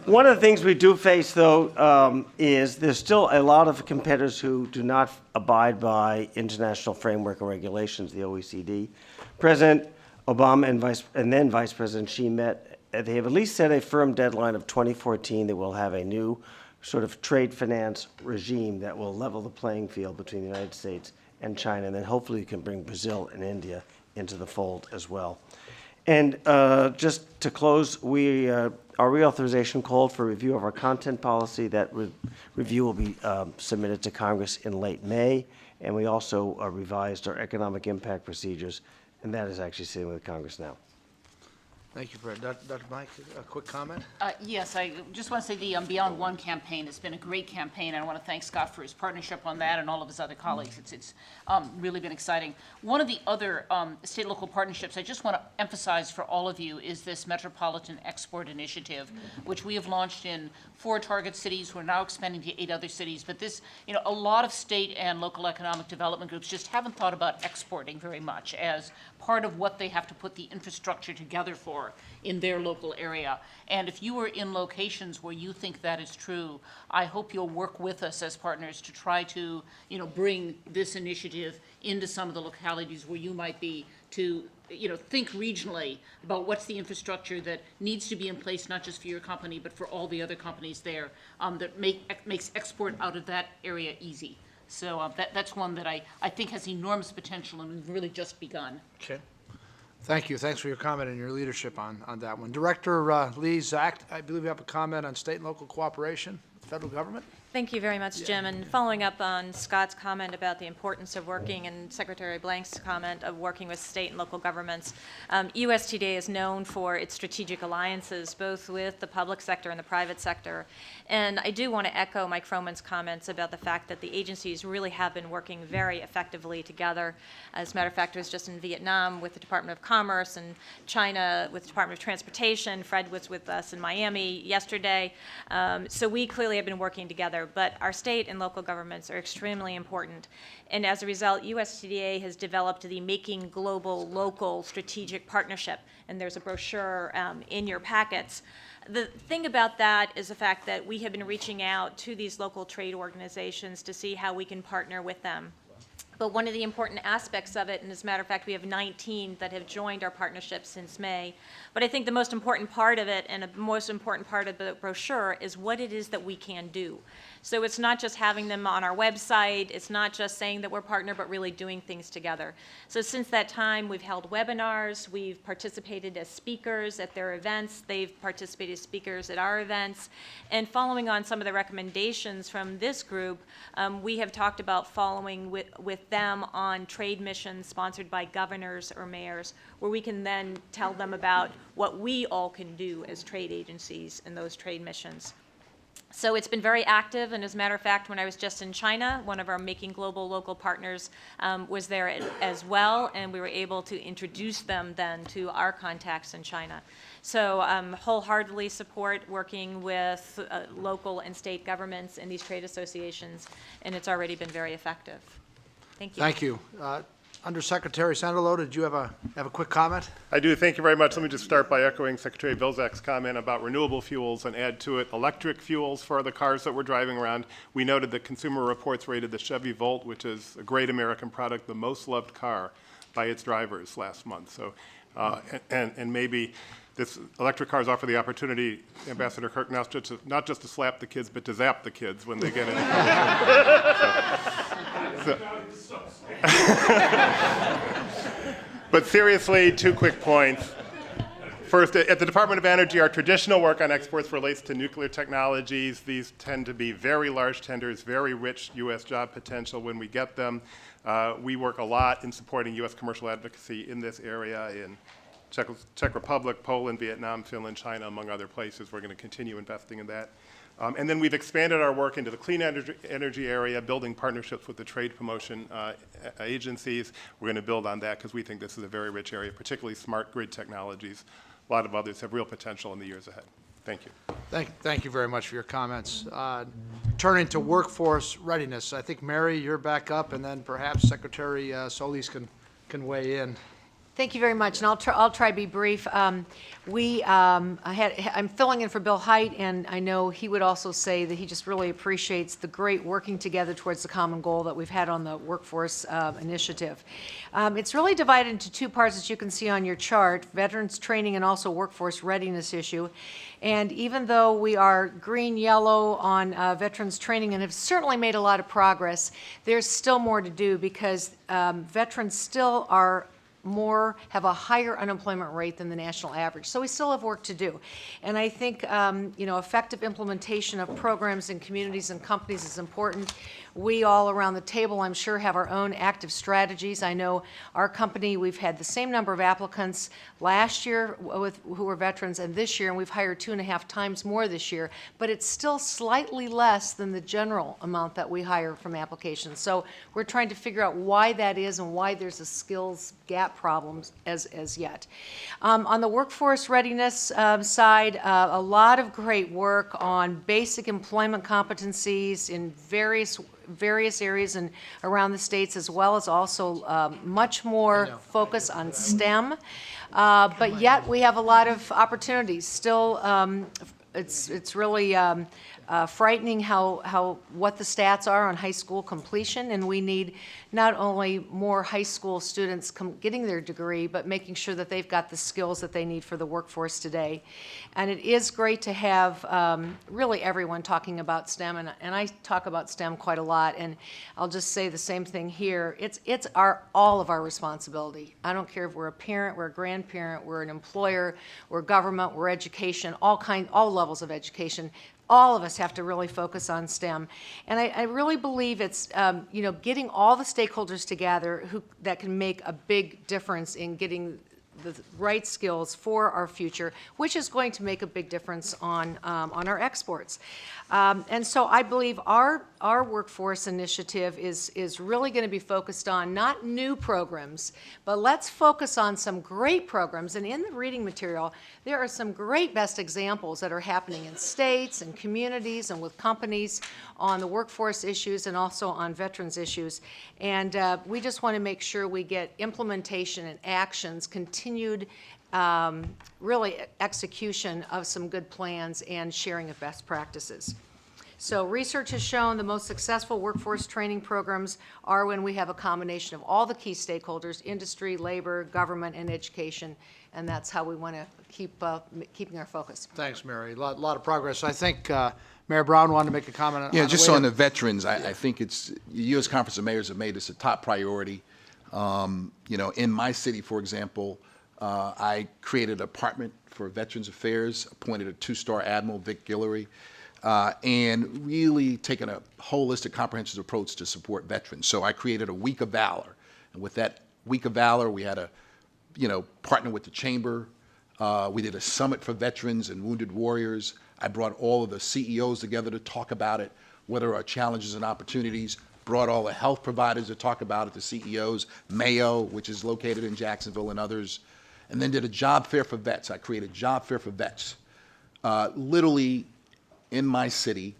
One of the things we do face, though, is there's still a lot of competitors who do not abide by international framework and regulations, the OECD. President Obama and then Vice President Xi met. They have at least set a firm deadline of 2014 that we'll have a new sort of trade finance regime that will level the playing field between the United States and China, and then hopefully you can bring Brazil and India into the fold as well. And just to close, our reauthorization called for review of our content policy. That review will be submitted to Congress in late May, and we also revised our economic impact procedures, and that is actually sitting with Congress now. Thank you, Fred. Dr. Mike, a quick comment? Yes, I just want to say the Beyond One campaign has been a great campaign. I want to thank Scott for his partnership on that and all of his other colleagues. It's really been exciting. One of the other state-local partnerships I just want to emphasize for all of you is this Metropolitan Export Initiative, which we have launched in 4 target cities. We're now expanding to 8 other cities. But this, a lot of state and local economic development groups just haven't thought about exporting very much as part of what they have to put the infrastructure together for. power in their local area. And if you are in locations where you think that is true, I hope you'll work with us as partners to try to, bring this initiative into some of the localities where you might be, to think regionally about what's the infrastructure that needs to be in place, not just for your company, but for all the other companies there, that makes export out of that area easy. So that's one that I think has enormous potential, and we've really just begun. Okay. Thank you. Thanks for your comment and your leadership on that one. Director Lee Zach, I believe you have a comment on state and local cooperation with the federal government. Thank you very much, Jim. And following up on Scott's comment about the importance of working, and Secretary Blank's comment of working with state and local governments, USTDA is known for its strategic alliances, both with the public sector and the private sector. And I do want to echo Mike Froman's comments about the fact that the agencies really have been working very effectively together. As a matter of fact, I was just in Vietnam with the Department of Commerce, and China with the Department of Transportation. Fred was with us in Miami yesterday. So we clearly have been working together. But our state and local governments are extremely important. And as a result, USTDA has developed the Making Global Local Strategic Partnership, and there's a brochure in your packets. The thing about that is the fact that we have been reaching out to these local trade organizations to see how we can partner with them. But one of the important aspects of it, and as a matter of fact, we have 19 that have joined our partnership since May. But I think the most important part of it, and the most important part of the brochure, is what it is that we can do. So it's not just having them on our website, it's not just saying that we're partner, but really doing things together. So since that time, we've held webinars, we've participated as speakers at their events, they've participated as speakers at our events, and following on some of the recommendations from this group, we have talked about following with them on trade missions sponsored by governors or mayors, where we can then tell them about what we all can do as trade agencies in those trade missions. So it's been very active, and as a matter of fact, when I was just in China, one of our Making Global Local partners was there as well, and we were able to introduce them then to our contacts in China. So wholeheartedly support working with local and state governments and these trade associations, and it's already been very effective. Thank you. Thank you. Undersecretary Sandalo, did you have a quick comment? I do. Thank you very much. Let me just start by echoing Secretary Vilsack's comment about renewable fuels and add to it electric fuels for the cars that we're driving around. We noted that Consumer Reports rated the Chevy Volt, which is a great American product, the most loved car by its drivers last month. So, and maybe this electric cars offer the opportunity, Ambassador Kirk, not just to slap the kids, but to zap the kids when they get in the But seriously, 2 quick points. First, at the Department of Energy, our traditional work on exports relates to nuclear technologies. These tend to be very large tenders, very rich U.S. job potential when we get them. We work a lot in supporting U.S. commercial advocacy in this area in Czech Republic, Poland, Vietnam, Finland, China, among other places. We're going to continue investing in that. And then we've expanded our work into the clean energy area, building partnerships with the trade promotion agencies. We're going to build on that because we think this is a very rich area, particularly smart grid technologies. A lot of others have real potential in the years ahead. Thank you. Thank you very much for your comments. Turning to workforce readiness, I think, Mary, you're back up, and then perhaps Secretary Solis can weigh in. Thank you very much, and I'll try to be brief. I'm filling in for Bill Hite, and I know he would also say that he just really appreciates the great working together towards the common goal that we've had on the workforce initiative. It's really divided into 2 parts, as you can see on your chart: veterans training and also workforce readiness issue. And even though we are green-yellow on veterans training and have certainly made a lot of progress, there's still more to do because veterans still have a higher unemployment rate than the national average. So we still have work to do. And I think, effective implementation of programs in communities and companies is important. We all around the table, I'm sure, have our own active strategies. I know our company, we've had the same number of applicants last year who were veterans and this year, and we've hired 2.5 times more this year, but it's still slightly less than the general amount that we hire from applications. So we're trying to figure out why that is and why there's a skills gap problem as yet. On the workforce readiness side, a lot of great work on basic employment competencies in various areas and around the states, as well as also much more focus on STEM. But yet, we have a lot of opportunities. Still, it's really frightening what the stats are on high school completion, and we need not only more high school students getting their degree, but making sure that they've got the skills that they need for the workforce today. And it is great to have really everyone talking about STEM, and I talk about STEM quite a lot, and I'll just say the same thing here. It's all of our responsibility. I don't care if we're a parent, we're a grandparent, we're an employer, we're government, we're education, all levels of education. All of us have to really focus on STEM. And I really believe it's, getting all the stakeholders together that can make a big difference in getting the right skills for our future, which is going to make a big difference on our exports. And so I believe our workforce initiative is really going to be focused on not new programs, but let's focus on some great programs. And in the reading material, there are some great best examples that are happening in states and communities and with companies on the workforce issues and also on veterans issues. And we just want to make sure we get implementation and actions, continued really execution of some good plans and sharing of best practices. So research has shown the most successful workforce training programs are when we have a combination of all the key stakeholders, industry, labor, government, and education, and that's how we want to keeping our focus. Thanks, Mary. A lot of progress. I think Mayor Brown wanted to make a comment on Yeah, the just way on to- the veterans, I think it's, the U.S. Conference of Mayors have made this a top priority. In my city, for example, I created a department for Veterans Affairs, appointed a 2-star Admiral, Vic Guillory, and really taken a holistic, comprehensive approach to support veterans. So I created a Week of Valor. And with that Week of Valor, we had a, partner with the Chamber. We did a summit for veterans and wounded warriors. I brought all of the CEOs together to talk about it, what are our challenges and opportunities, brought all the health providers to talk about it, the CEOs, Mayo, which is located in Jacksonville, and others, and then did a job fair for vets. I created a job fair for vets. Literally, in my city,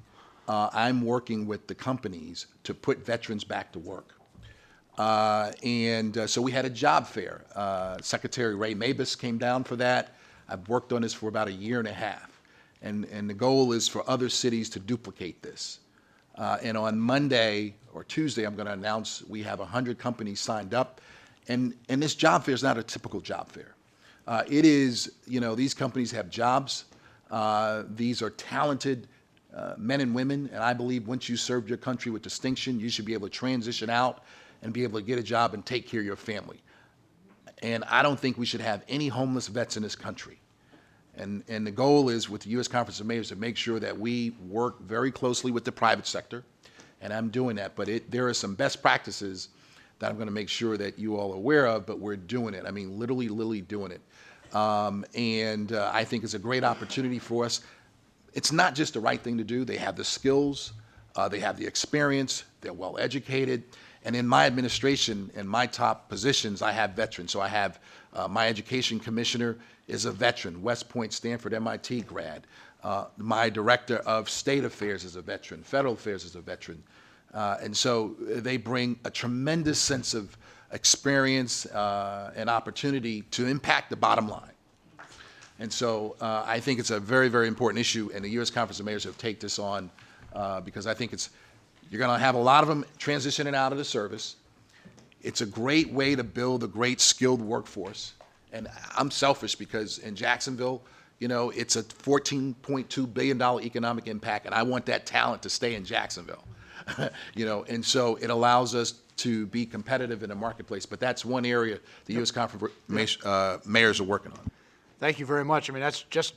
I'm working with the companies to put veterans back to work. So we had a job fair. Secretary Ray Mabus came down for that. I've worked on this for about a year and a half. And the goal is for other cities to duplicate this. And on Monday or Tuesday, I'm going to announce we have 100 companies signed up. And this job fair is not a typical job fair. It is, these companies have jobs. These are talented men and women. And I believe once you served your country with distinction, you should be able to transition out and be able to get a job and take care of your family. And I don't think we should have any homeless vets in this country. And the goal is with the U.S. Conference of Mayors to make sure that we work very closely with the private sector, and I'm doing that. But there are some best practices that I'm going to make sure that you all are aware of, but we're doing it. I mean, literally doing it. I think it's a great opportunity for us. It's not just the right thing to do. They have the skills, they have the experience, they're well educated. And in my administration, in my top positions, I have veterans. So I have my education commissioner is a veteran, West Point, Stanford, MIT grad. My director of state affairs is a veteran, federal affairs is a veteran. And so they bring a tremendous sense of experience and opportunity to impact the bottom line. And so I think it's a very, very important issue, and the U.S. Conference of Mayors have taken this on because I think you're going to have a lot of them transitioning out of the service. It's a great way to build a great skilled workforce. And I'm selfish because in Jacksonville, it's a $14.2 billion economic impact, and I want that talent to stay in Jacksonville. And so it allows us to be competitive in the marketplace. But that's one area the U.S. Conference of Mayors are working on. Thank you very much. I mean, that's just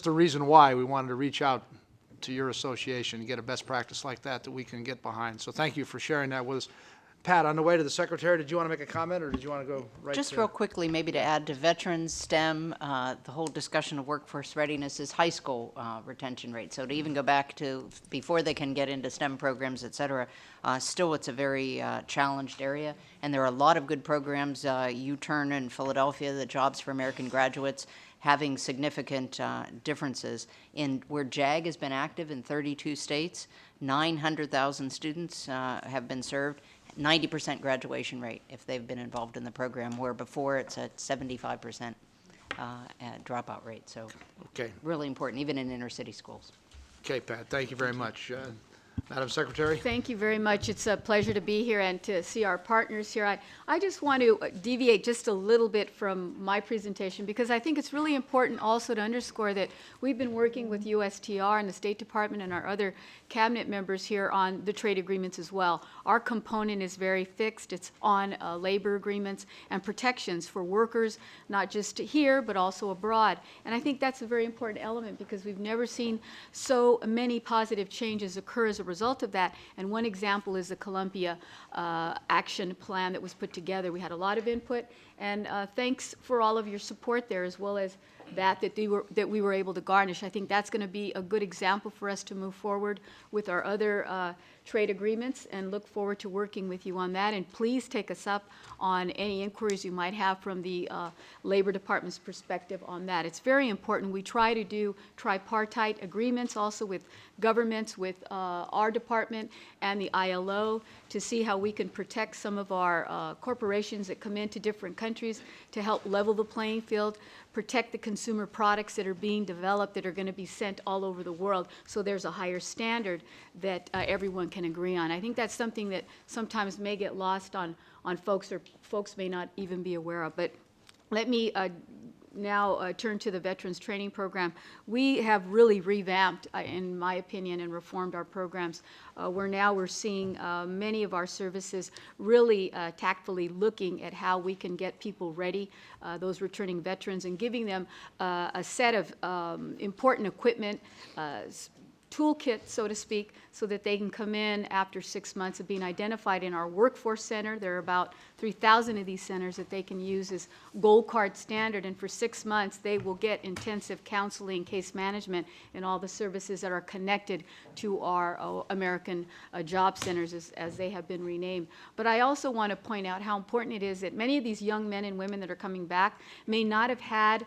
the reason why we wanted to reach out to your association and get a best practice like that we can get behind. So thank you for sharing that with us. Pat, on the way to the secretary, did you want to make a comment, or did you want to go right Just to... real quickly, maybe to add to veterans, STEM, the whole discussion of workforce readiness is high school retention rate. So to even go back to before they can get into STEM programs, et cetera, still it's a very challenged area. And there are a lot of good programs, U-Turn in Philadelphia, the Jobs for American Graduates, having significant differences in where JAG has been active in 32 states. 900,000 students have been served. 90% graduation rate if they've been involved in the program, where before it's at 75%. dropout rate. So Okay. really important, even in inner city schools. Okay, Pat, thank you very much. Madam Secretary? Thank you very much. It's a pleasure to be here and to see our partners here. I just want to deviate just a little bit from my presentation because I think it's really important also to underscore that we've been working with USTR and the State Department and our other cabinet members here on the trade agreements as well. Our component is very fixed. It's on labor agreements and protections for workers, not just here, but also abroad. And I think that's a very important element because we've never seen so many positive changes occur as a result of that. And one example is the Columbia action plan that was put together. We had a lot of input, and thanks for all of your support there, as well as that we were able to garnish. I think that's going to be a good example for us to move forward with our other trade agreements, and look forward to working with you on that. And please take us up on any inquiries you might have from the Labor Department's perspective on that. It's very important. We try to do tripartite agreements also with governments, with our department and the ILO, to see how we can protect some of our corporations that come into different countries to help level the playing field, protect the consumer products that are being developed that are going to be sent all over the world, so there's a higher standard that everyone can agree on. I think that's something that sometimes may get lost on folks, or folks may not even be aware of. But let me now turn to the Veterans Training Program. We have really revamped, in my opinion, and reformed our programs. We're seeing many of our services really tactfully looking at how we can get people ready, those returning veterans, and giving them a set of important equipment, toolkit, so to speak, so that they can come in after 6 months of being identified in our workforce center. There are about 3,000 of these centers that they can use as gold card standard, and for 6 months they will get intensive counseling, case management, and all the services that are connected to our American Job Centers as they have been renamed. But I also want to point out how important it is that many of these young men and women that are coming back may not have had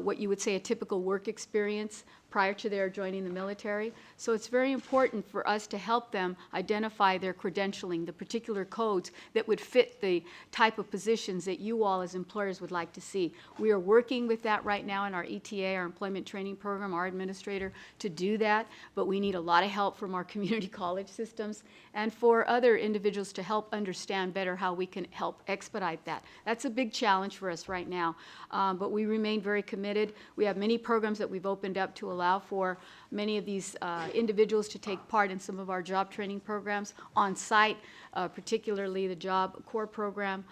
what you would say a typical work experience prior to their joining the military. So it's very important for us to help them identify their credentialing, the particular codes that would fit the type of positions that you all as employers would like to see. We are working with that right now in our ETA, our Employment Training Program, our administrator, to do that, but we need a lot of help from our community college systems and for other individuals to help understand better how we can help expedite that. That's a big challenge for us right now, but we remain very committed. We have many programs that we've opened up to allow for many of these individuals to take part in some of our job training programs on site, particularly the Job Corps program,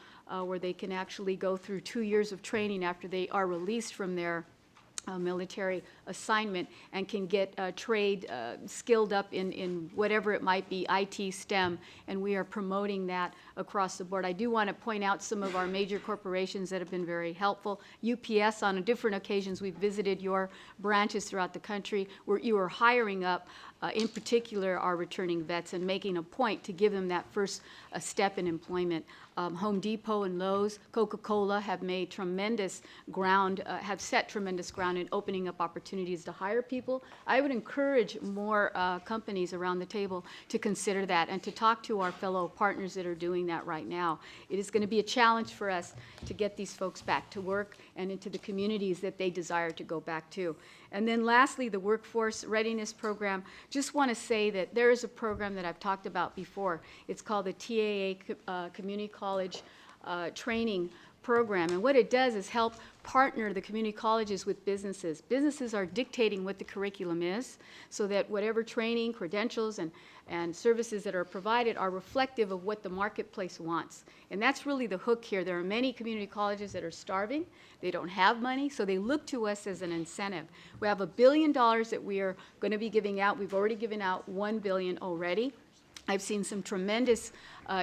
where they can actually go through 2 years of training after they are released from their military assignment and can get trade skilled up in whatever it might be, IT, STEM, and we are promoting that across the board. I do want to point out some of our major corporations that have been very helpful. UPS, on different occasions, we've visited your branches throughout the country where you are hiring up, in particular, our returning vets and making a point to give them that first step in employment. Home Depot and Lowe's, Coca-Cola have made tremendous ground, have set tremendous ground in opening up opportunities to hire people. I would encourage more companies around the table to consider that and to talk to our fellow partners that are doing that right now. It is going to be a challenge for us to get these folks back to work and into the communities that they desire to go back to. And then lastly, the Workforce Readiness Program. Just want to say that there is a program that I've talked about before. It's called the TAA Community College Training Program. And what it does is help partner the community colleges with businesses. Businesses are dictating what the curriculum is so that whatever training, credentials, and services that are provided are reflective of what the marketplace wants. And that's really the hook here. There are many community colleges that are starving. They don't have money, so they look to us as an incentive. We have $1 billion that we are going to be giving out. We've already given out $1 billion already. I've seen some tremendous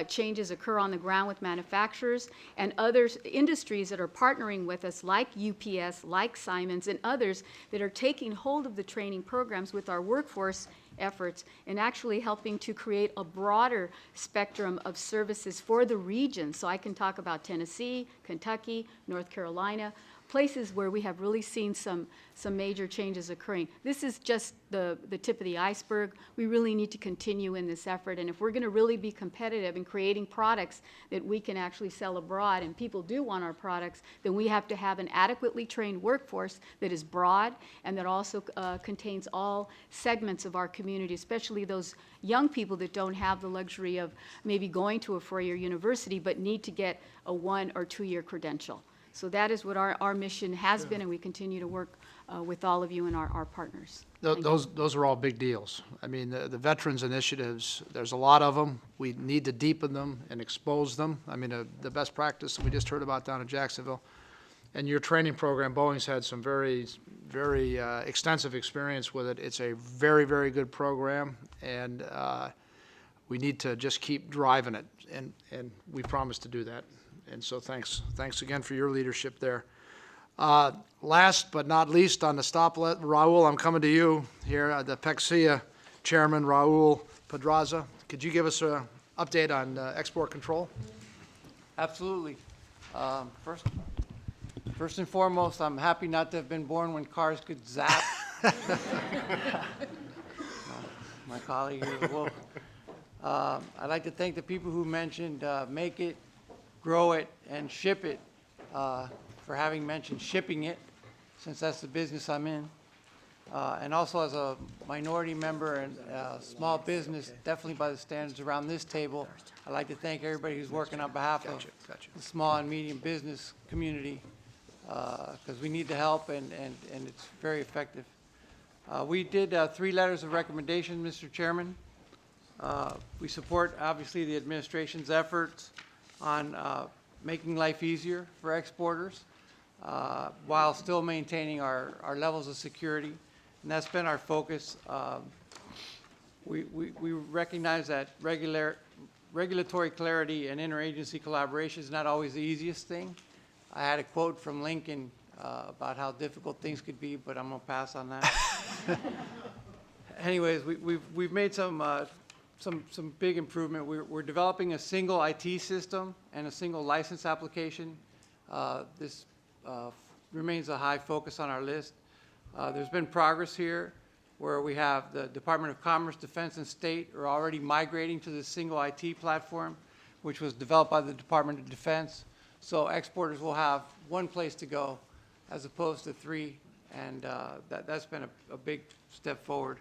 changes occur on the ground with manufacturers and other industries that are partnering with us, like UPS, like Simons, and others that are taking hold of the training programs with our workforce efforts and actually helping to create a broader spectrum of services for the region. So I can talk about Tennessee, Kentucky, North Carolina, places where we have really seen some major changes occurring. This is just the tip of the iceberg. We really need to continue in this effort, and if we're going to really be competitive in creating products that we can actually sell abroad, and people do want our products, then we have to have an adequately trained workforce that is broad and that also contains all segments of our community, especially those young people that don't have the luxury of maybe going to a four-year university but need to get a 1 or 2 year credential. So that is what our mission has been, and we continue to work with all of you and our partners. Those are all big deals. I mean, the veterans initiatives, there's a lot of them. We need to deepen them and expose them. I mean, the best practice that we just heard about down in Jacksonville. And your training program, Boeing's had some very extensive experience with it. It's a very, very good program, and we need to just keep driving it, and we promise to do that. And so thanks again for your leadership there. Last but not least on the stop, Raul, I'm coming to you here, the PECSIA Chairman, Raul Pedraza. Could you give us an update on export control? Absolutely. First and foremost, I'm happy not to have been born when cars could zap. My colleague here as well. I'd like to thank the people who mentioned make it, grow it, and ship it, for having mentioned shipping it, since that's the business I'm in. And also as a minority member and small business, definitely by the standards around this table, I'd like to thank everybody who's working on behalf of the small and medium business community, because we need the help, and it's very effective. We did 3 letters of recommendation, Mr. Chairman. We support, obviously, the administration's efforts on making life easier for exporters while still maintaining our levels of security, and that's been our focus. We recognize that regulatory clarity and interagency collaboration is not always the easiest thing. I had a quote from Lincoln about how difficult things could be, but I'm going to pass on that. Anyways, we've made some big improvement. We're developing a single IT system and a single license application. This remains a high focus on our list. There's been progress here where we have the Department of Commerce, Defense, and State are already migrating to the single IT platform, which was developed by the Department of Defense. So exporters will have one place to go as opposed to 3, and that's been a big step forward.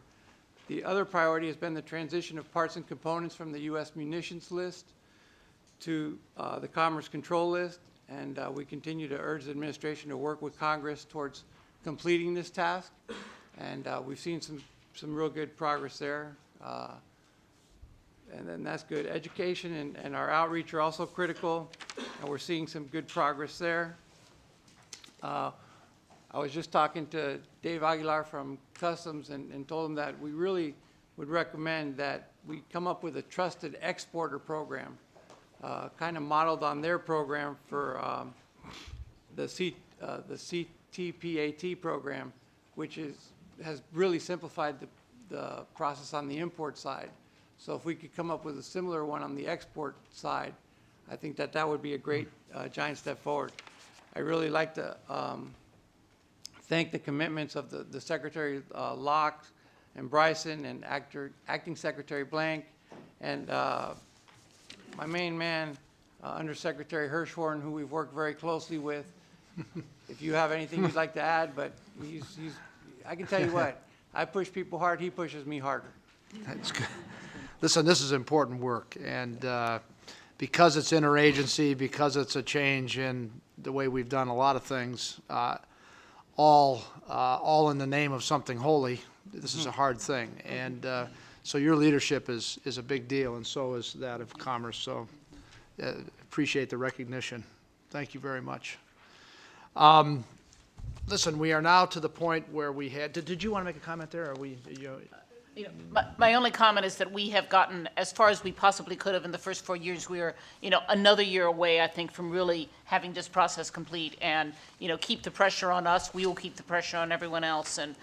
The other priority has been the transition of parts and components from the U.S. munitions list to the Commerce Control List, and we continue to urge the administration to work with Congress towards completing this task, and we've seen some real good progress there, and then that's good. Education and our outreach are also critical, and we're seeing some good progress there. I was just talking to Dave Aguilar from Customs and told him that we really would recommend that we come up with a trusted exporter program, kind of modeled on their program for the CTPAT program, which has really simplified the process on the import side. So if we could come up with a similar one on the export side, I think that would be a great giant step forward. I really like to thank the commitments of the Secretary Locke and Bryson and Acting Secretary Blank and my main man, Undersecretary Hirschhorn, who we've worked very closely with. If you have anything you'd like to add, but I can tell you what, I push people hard, he pushes me harder. That's good. Listen, this is important work, and because it's interagency, because it's a change in the way we've done a lot of things, all in the name of something holy, this is a hard thing. And so your leadership is a big deal, and so is that of Commerce. So appreciate the recognition. Thank you very much. Listen, we are now to the point where we had, did you want to make a comment there? Or my only comment is that we have gotten as far as we possibly could have in the first 4 years. We are, another year away, I think, from really having this process complete. And, keep the pressure on us. We will keep the pressure on everyone else. And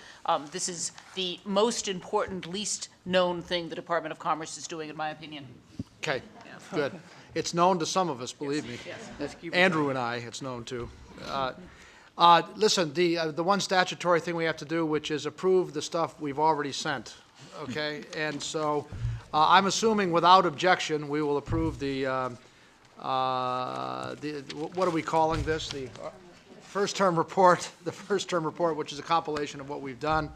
this is the most important, least known thing the Department of Commerce is doing, in my opinion. Okay, good. It's known to some of us, believe me. Yes. Andrew and I, it's known to. Listen, the one statutory thing we have to do, which is approve the stuff we've already sent, okay? And so I'm assuming without objection, we will approve what are we calling this? The first term report, which is a compilation of what we've done.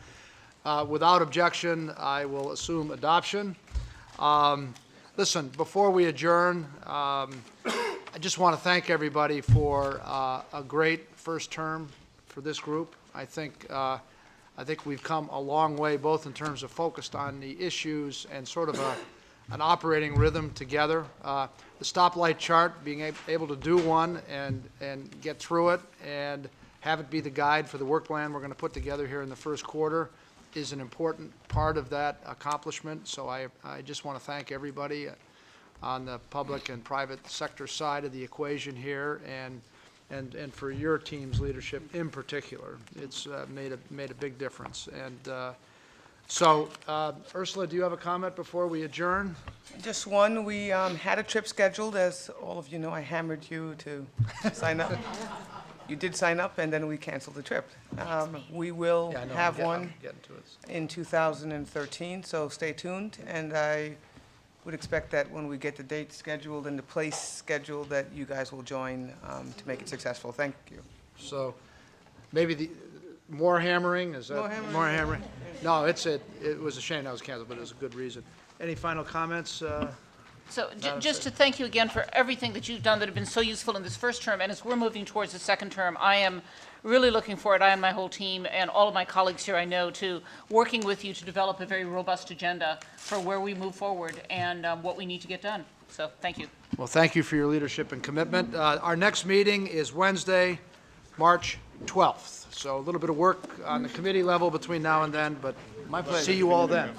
Without objection, I will assume adoption. Listen, before we adjourn, I just want to thank everybody for a great first term for this group. I think we've come a long way, both in terms of focused on the issues and sort of an operating rhythm together. The stoplight chart, being able to do one and get through it and have it be the guide for the work plan we're going to put together here in the first quarter is an important part of that accomplishment. So I just want to thank everybody on the public and private sector side of the equation here, and for your team's leadership in particular. It's made a big difference. And so, Ursula, do you have a comment before we adjourn? Just one, we had a trip scheduled, as all of you know, I hammered you to sign up. You did sign up, and then we canceled the trip. We will Yeah, I know, have I'm one getting to it. in 2013, so stay tuned, and I would expect that when we get the date scheduled and the place scheduled, that you guys will join to make it successful. Thank you. So maybe more hammering, is that? More hammering. More hammering? No, it was a shame that was canceled, but it was a good reason. Any final comments? So just to thank you again for everything that you've done that have been so useful in this first term, and as we're moving towards the second term, I am really looking forward, I and my whole team and all of my colleagues here I know, to working with you to develop a very robust agenda for where we move forward and what we need to get done. So thank you. Well, thank you for your leadership and commitment. Our next meeting is Wednesday, March 12th. So a little bit of work on the committee level between now and then, but see you all then.